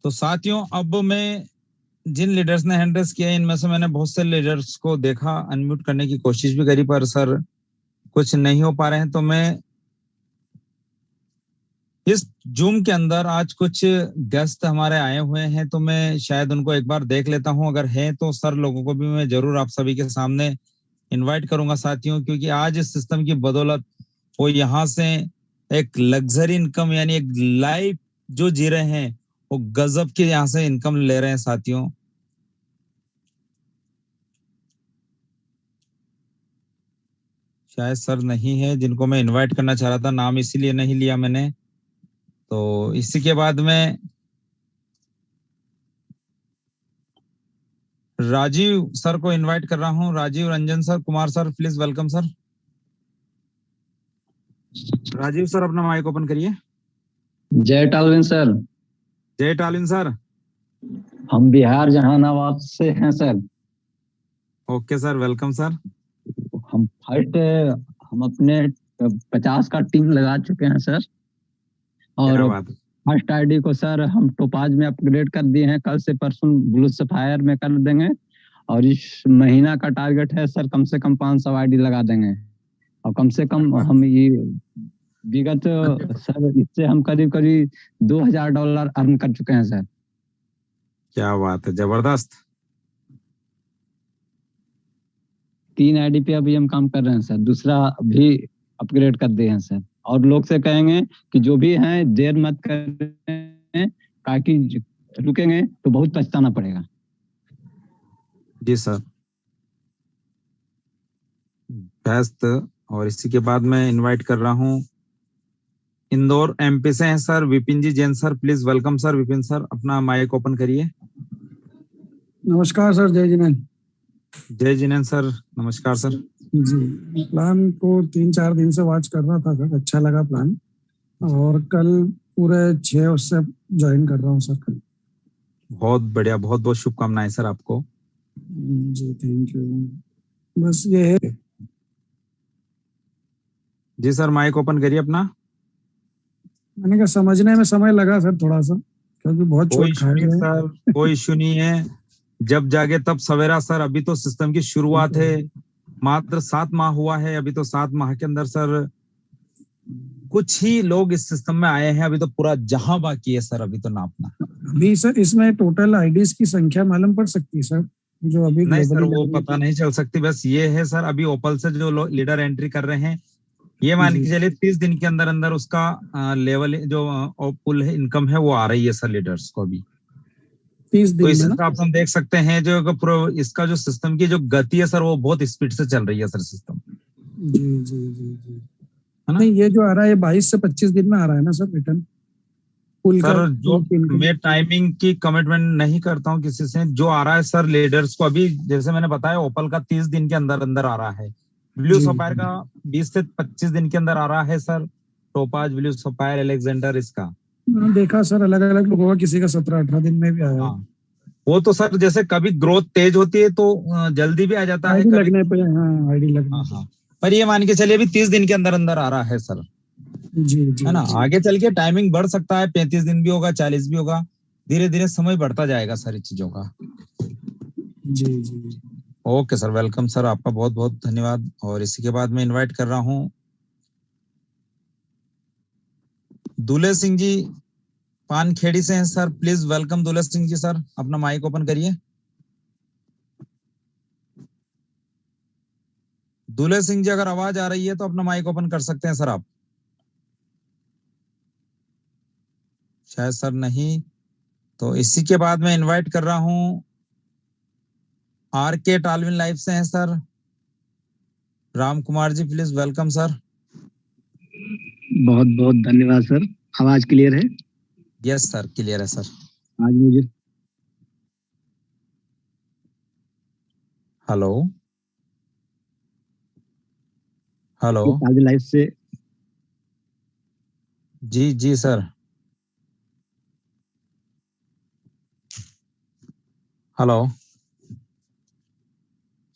तो साथियों, अब मैं जिन लीडर्स ने हैंड रेस किया इनमें से मैंने बहुत से लीडर्स को देखा, अनम्यूट करने की कोशिश भी करी, पर सर कुछ नहीं हो पा रहे हैं। तो मैं इस जूम के अंदर आज कुछ गेस्ट हमारे आए हुए हैं, तो मैं शायद उनको एक बार देख लेता हूं। अगर है तो सर लोगों को भी मैं जरूर आप सभी के सामने इनवाइट करूंगा साथियों, क्योंकि आज इस सिस्टम की बदौलत वो यहाँ से एक लग्जरी इनकम, यानी एक लाइफ जो जी रहे हैं, वो गजब के यहाँ से इनकम ले रहे हैं साथियों। शायद सर नहीं है जिनको मैं इनवाइट करना चाह रहा था, नाम इसीलिए नहीं लिया मैंने। तो इसी के बाद में राजीव सर को इनवाइट कर रहा हूँ। Rajeev Ranjan sir, Kumar sir, please welcome sir. Rajeev sir अपना माइक ओपन करिए। जय टालविन सर। जय टालिन सर। हम बिहार जहानाबाद से हैं sir. Okay sir, welcome sir. हम अपने 50 का टीम लगा चुके हैं सर, और क्या बात है। फर्स्ट आईडी को सर हम टोपाज में अपग्रेड कर दिए हैं, कल से परसों ब्लू सफायर में कर देंगे, और इस महीना का टारगेट है सर कम से कम 500 आईडी लगा देंगे, और कम से कम हम ये विगत सर इससे हम करीब करीब $2000 अर्न कर चुके हैं सर। क्या बात है, जबरदस्त। 3 आईडी पे अभी हम काम कर रहे हैं सर, दूसरा भी अपग्रेड कर दिए हैं सर, और लोग से कहेंगे कि जो भी हैं देर मत करें, ताकि रुकेंगे तो बहुत पछताना पड़ेगा। जी सर, बेस्ट। और इसी के बाद मैं इनवाइट कर रहा हूँ इंदौर एमपी से हैं sir Vipin ji Jain sir, please welcome sir. Vipin sir अपना माइक ओपन करिए। नमस्कार सर, जय जिनेन। जय जिनेन सर, नमस्कार सर। जी, प्लान को 3-4 दिन से वॉच कर रहा था सर, अच्छा लगा प्लान, और कल पूरे 6 उससे ज्वाइन कर रहा हूँ सर कल। बहुत बढ़िया, बहुत बहुत शुभकामनाएं सर आपको। जी थैंक यू। बस ये है। जी सर, माइक ओपन करिए अपना। मैंने कहा समझने में समय लगा सर थोड़ा सा, क्योंकि बहुत कोई चोट इशू खाए नहीं हुए हैं। सर, कोई इशू नहीं है। जब जागे तब सवेरा सर। अभी तो सिस्टम की शुरुआत है, मात्र 7 माह हुआ है। अभी तो 7 माह के अंदर सर कुछ ही लोग इस सिस्टम में आए हैं। अभी तो पूरा जहां बाकी है सर, अभी तो नापना। अभी सर इसमें टोटल आईडीज की संख्या मालूम पड़ सकती है सर, जो अभी नहीं सर, ग्लोबली वो लग रही पता नहीं चल सकती। बस ये है सर, अभी ओपल से जो लीडर एंट्री कर रहे हैं, ये मान जी के चलिए 30 दिन के अंदर अंदर उसका लेवल जो पुल है, इनकम है, वो आ रही है सर लीडर्स को अभी। 30 तो दिन इस में ना। हिसाब से हम देख सकते हैं जो इसका जो सिस्टम की जो गति है सर, वो बहुत स्पीड से चल रही है सर सिस्टम, जी जी जी जी। है ना नहीं ये जो आ रहा है 22 से 25 दिन में आ रहा है ना सर रिटर्न पुल का, सर। जो पुल की इनकम। मैं टाइमिंग की कमिटमेंट नहीं करता हूँ किसी से, जो आ रहा है सर लीडर्स को अभी, जैसे मैंने बताया, ओपल का 30 दिन के अंदर अंदर आ रहा है। ब्लू जी सफायर का 20 से 25 दिन के अंदर आ रहा है sir. Topaz, blue sapphire, Alexander इसका। हाँ, देखा सर अलग अलग लोगों का, किसी का 17-18 दिन में भी आया है। हाँ, वो तो सर जैसे कभी ग्रोथ तेज होती है तो जल्दी भी आ जाता है आईडी कभी। लगने पे, हाँ आईडी लगने हाँ पे। हाँ, पर ये मान के चलिए अभी 30 दिन के अंदर अंदर आ रहा है सर, जी जी है ना। जी आगे चल के टाइमिंग बढ़ सकता है, 35 दिन भी होगा, 40 भी होगा। धीरे धीरे समय बढ़ता जाएगा सारी चीजों का। जी जी। ओके सर, वेलकम सर, आपका बहुत बहुत धन्यवाद। और इसी के बाद मैं इनवाइट कर रहा हूँ दूल्हे सिंह जी, पानखेड़ी से हैं सर। प्लीज वेलकम दूल्हे सिंह जी सर, अपना माइक ओपन करिए। दूल्हे सिंह जी, अगर आवाज आ रही है तो अपना माइक ओपन कर सकते हैं सर आप। शायद सर नहीं। तो इसी के बाद मैं इनवाइट कर रहा हूँ आर के टालविन लाइफ से हैं sir, Ram Kumar ji. Please welcome sir. बहुत बहुत धन्यवाद सर। आवाज क्लियर है? यस सर, क्लियर है सर। आज मुझे हेलो हेलो। आज लाइफ से जी जी सर। हेलो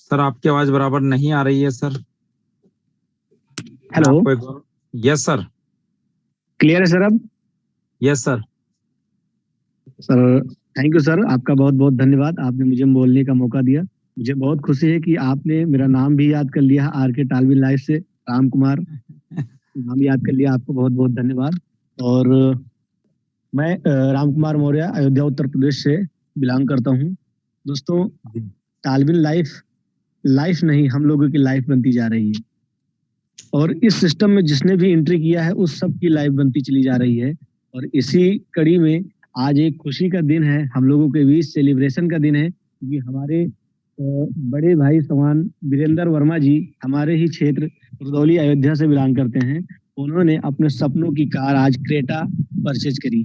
सर, आपकी आवाज बराबर नहीं आ रही है सर। हेलो, आपको एक, यस सर। क्लियर है सर अब? Yes sir. Sir thank you sir, आपका बहुत बहुत धन्यवाद। आपने मुझे बोलने का मौका दिया। मुझे बहुत खुशी है कि आपने मेरा नाम भी याद कर लिया, आर के टालविन लाइफ से राम कुमार नाम याद कर लिया। आपको बहुत बहुत धन्यवाद। और मैं राम कुमार मौर्य, अयोध्या उत्तर प्रदेश से बिलोंग करता हूँ। दोस्तों, टालविन लाइफ लाइफ नहीं, हम लोगों की लाइफ बनती जा रही है। और इस सिस्टम में जिसने भी एंट्री किया है उस सब की लाइफ बनती चली जा रही है। और इसी कड़ी में आज एक खुशी का दिन है, हम लोगों के बीच सेलिब्रेशन का दिन है, क्योंकि हमारे बड़े भाई समान वीरेंद्र वर्मा जी हमारे ही क्षेत्र रुदौली अयोध्या से बिलोंग करते हैं। उन्होंने अपने सपनों की कार आज क्रेटा परचेज करी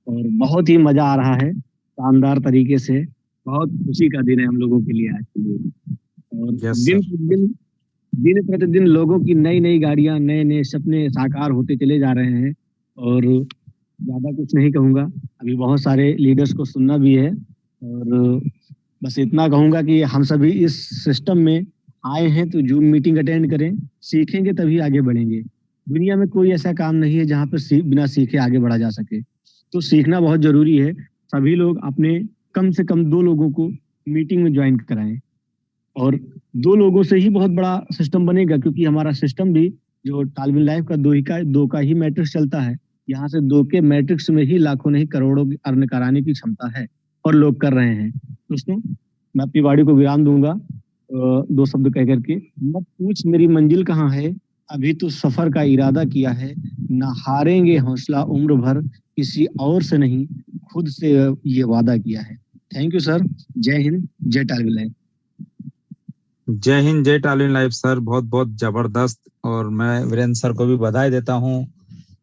और बहुत ही मजा आ रहा है, शानदार तरीके से। बहुत खुशी का दिन है हम लोगों के लिए आज के लिए। और यस दिन सर। दिन प्रतिदिन लोगों की नई नई गाड़ियां, नए नए सपने साकार होते चले जा रहे हैं। और ज्यादा कुछ नहीं कहूंगा, अभी बहुत सारे लीडर्स को सुनना भी है। और बस इतना कहूंगा कि हम सभी इस सिस्टम में आए हैं तो जूम मीटिंग अटेंड करें, सीखेंगे तभी आगे बढ़ेंगे। दुनिया में कोई ऐसा काम नहीं है जहाँ पर बिना सीखे आगे बढ़ा जा सके। तो सीखना बहुत जरूरी है। सभी लोग अपने कम से कम 2 लोगों को मीटिंग में ज्वाइन कराएं। और 2 लोगों से ही बहुत बड़ा सिस्टम बनेगा, क्योंकि हमारा सिस्टम भी जो टालविन लाइफ का 2 का ही मैट्रिक्स चलता है। यहाँ से 2 के मैट्रिक्स में ही लाखों नहीं करोड़ों अर्न कराने की क्षमता है और लोग कर रहे हैं। दोस्तों, मैं अपनी वाणी को विराम दूंगा 2 शब्द कह करके। मत पूछ मेरी मंजिल कहाँ है, अभी तो सफर का इरादा किया है। ना हारेंगे हौसला उम्र भर, किसी और से नहीं खुद से ये वादा किया है। Thank you sir. जय हिंद, जय टालविन लाइफ। जय हिंद, जय टालविन लाइफ सर, बहुत बहुत जबरदस्त। और मैं वीरेंद्र सर को भी बधाई देता हूँ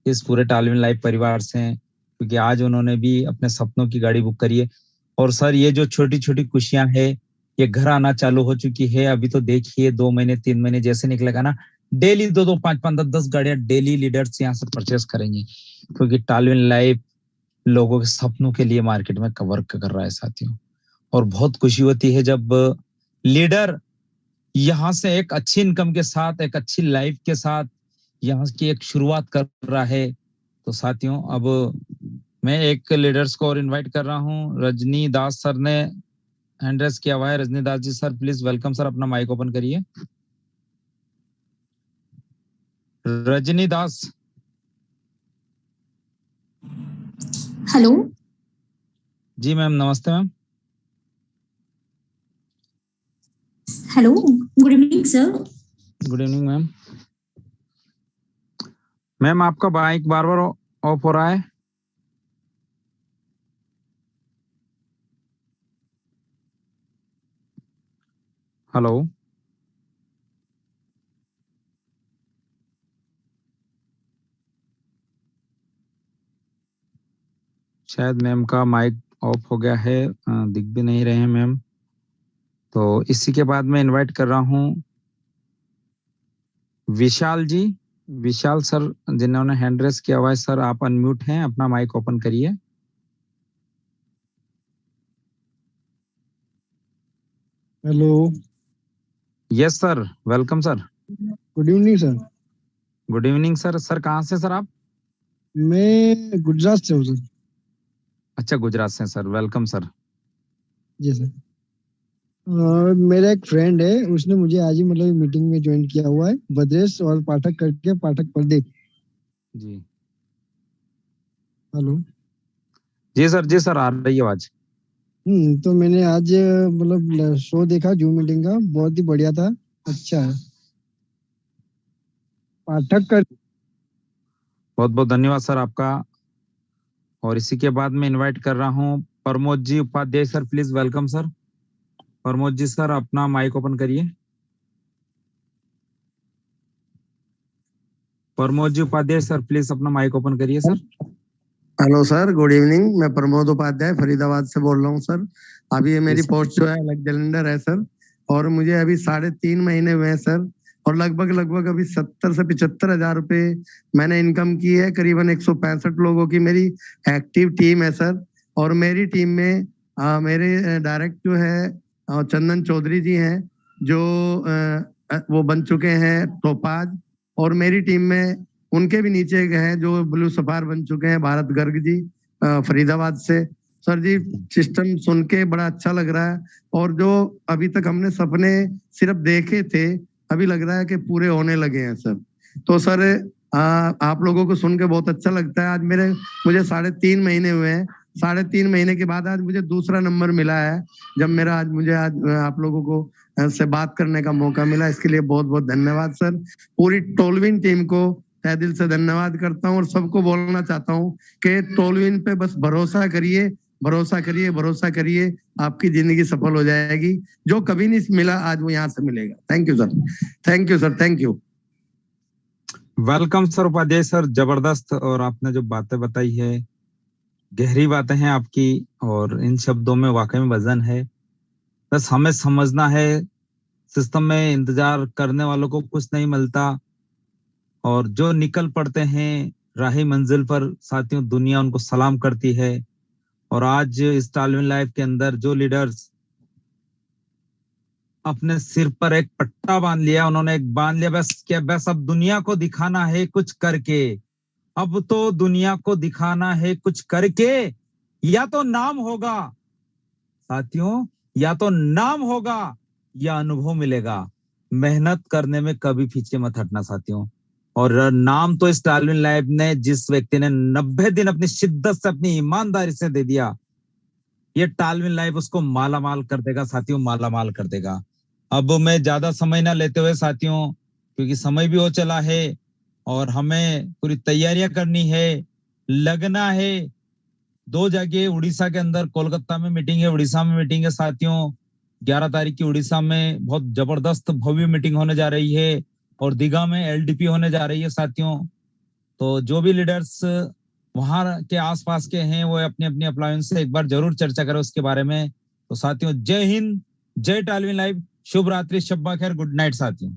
इस पूरे टालविन लाइफ परिवार से, क्योंकि आज उन्होंने भी अपने सपनों की गाड़ी बुक करी है। और सर, ये जो छोटी छोटी खुशियां है, ये घर आना चालू हो चुकी है। अभी तो देखिए 2 महीने 3 महीने जैसे निकलेगा ना, डेली 2-2 5-5 10-10 गाड़ियां डेली लीडर्स यहाँ से परचेस करेंगे, क्योंकि टालविन लाइफ लोगों के सपनों के लिए मार्केट में वर्क कर रहा है साथियों। और बहुत खुशी होती है जब लीडर यहाँ से एक अच्छी इनकम के साथ, एक अच्छी लाइफ के साथ यहाँ की एक शुरुआत कर रहा है। तो साथियों अब मैं एक लीडर्स को और इनवाइट कर रहा हूँ। रजनी दास सर ने हैंड रेज किया हुआ है। Rajni Das ji sir please welcome sir, अपना माइक ओपन करिए। रजनी दास। हेलो जी मैम, नमस्ते ma'am. Hello, good evening sir. Good evening ma'am. Ma'am आपका माइक बार बार ऑफ हो रहा है। हेलो, शायद मैम का माइक ऑफ हो गया है, दिख भी नहीं रहे हैं मैम। तो इसी के बाद मैं इनवाइट कर रहा हूँ विशाल जी। विशाल सर जिन्होंने हैंड रेस किया हुआ है, सर आप अनम्यूट हैं, अपना माइक ओपन करिए। Hello, yes sir, welcome sir. Good evening sir. Good evening sir. Sir कहाँ से सर आप? मैं गुजरात से हूँ सर। अच्छा, गुजरात से सर, वेलकम सर। जी सर। मेरा एक फ्रेंड है, उसने मुझे आज ही मतलब मीटिंग में ज्वाइन किया हुआ है, भद्रेश और पाठक करके, पाठक प्रदीप जी। हेलो। जी सर, जी सर, आ रही है आवाज। तो मैंने आज मतलब शो देखा जूम मीटिंग का, बहुत ही बढ़िया था, अच्छा है। पाठक कर बहुत बहुत धन्यवाद सर आपका। और इसी के बाद मैं इनवाइट कर रहा हूँ Pramod ji Upadhyay sir, please welcome sir. Pramod ji sir अपना माइक ओपन करिए। प्रमोद जी उपाध्याय सर प्लीज अपना माइक ओपन करिए sir. Hello sir, good evening. मैं प्रमोद उपाध्याय फरीदाबाद से बोल रहा हूँ सर। अभी ये मेरी पोस्ट जो है अलेक्जेंडर है सर, और मुझे अभी 3.5 महीने हुए हैं सर, और लगभग अभी 70 से 75 हजार रुपए मैंने इनकम की है। करीबन 165 लोगों की मेरी एक्टिव टीम है सर। और मेरी टीम में मेरे डायरेक्ट जो है चंदन चौधरी जी हैं, जो वो बन चुके हैं टोपाज। और मेरी टीम में उनके भी नीचे हैं जो ब्लू सफायर बन चुके हैं, भारत गर्ग जी फरीदाबाद से। सर जी, सिस्टम सुन के बड़ा अच्छा लग रहा है, और जो अभी तक हमने सपने सिर्फ देखे थे, अभी लग रहा है कि पूरे होने लगे हैं सर। तो सर आप लोगों को सुन के बहुत अच्छा लगता है। आज मुझे 3.5 महीने हुए हैं। 3.5 महीने के बाद आज मुझे दूसरा नंबर मिला है, जब मुझे आज आप लोगों को से बात करने का मौका मिला। इसके लिए बहुत बहुत धन्यवाद सर। पूरी टोलविन टीम को तहे दिल से धन्यवाद करता हूँ, और सबको बोलना चाहता हूँ कि टोलविन पे बस भरोसा करिए, भरोसा करिए, भरोसा करिए, आपकी जिंदगी सफल हो जाएगी। जो कभी नहीं मिला आज वो यहाँ से मिलेगा। Thank you sir, thank you sir, thank you. Welcome sir Upadhyay sir, जबरदस्त। और आपने जो बातें बताई है, गहरी बातें हैं आपकी, और इन शब्दों में वाकई में वजन है। बस हमें समझना है, सिस्टम में इंतजार करने वालों को कुछ नहीं मिलता, और जो निकल पड़ते हैं राही मंजिल पर साथियों, दुनिया उनको सलाम करती है। और आज इस टालविन लाइफ के अंदर जो लीडर्स अपने सिर पर एक पट्टा बांध लिया, उन्होंने एक बांध लिया बस, क्या बस अब दुनिया को दिखाना है कुछ करके। अब तो दुनिया को दिखाना है कुछ करके, या तो नाम होगा साथियों, या तो नाम होगा या अनुभव मिलेगा। मेहनत करने में कभी पीछे मत हटना साथियों। और नाम तो इस टालविन लाइफ ने, जिस व्यक्ति ने 90 दिन अपनी शिद्दत से, अपनी ईमानदारी से दे दिया, ये टालविन लाइफ उसको माला माल कर देगा साथियों, माला माल कर देगा। अब मैं ज्यादा समय ना लेते हुए साथियों, क्योंकि समय भी हो चला है और हमें पूरी तैयारियां करनी है, लगना है। 2 जगह उड़ीसा के अंदर, कोलकाता में मीटिंग है, उड़ीसा में मीटिंग है साथियों। 11 तारीख की उड़ीसा में बहुत जबरदस्त भव्य मीटिंग होने जा रही है, और दीघा में एलडीपी होने जा रही है साथियों। तो जो भी लीडर्स वहां के आसपास के हैं, वो अपनी अपनी अप्लायंस से एक बार जरूर चर्चा करें उसके बारे में। तो साथियों, जय हिंद, जय टालविन लाइव, शुभ रात्रि, शब्बा खैर, गुड नाइट साथियों।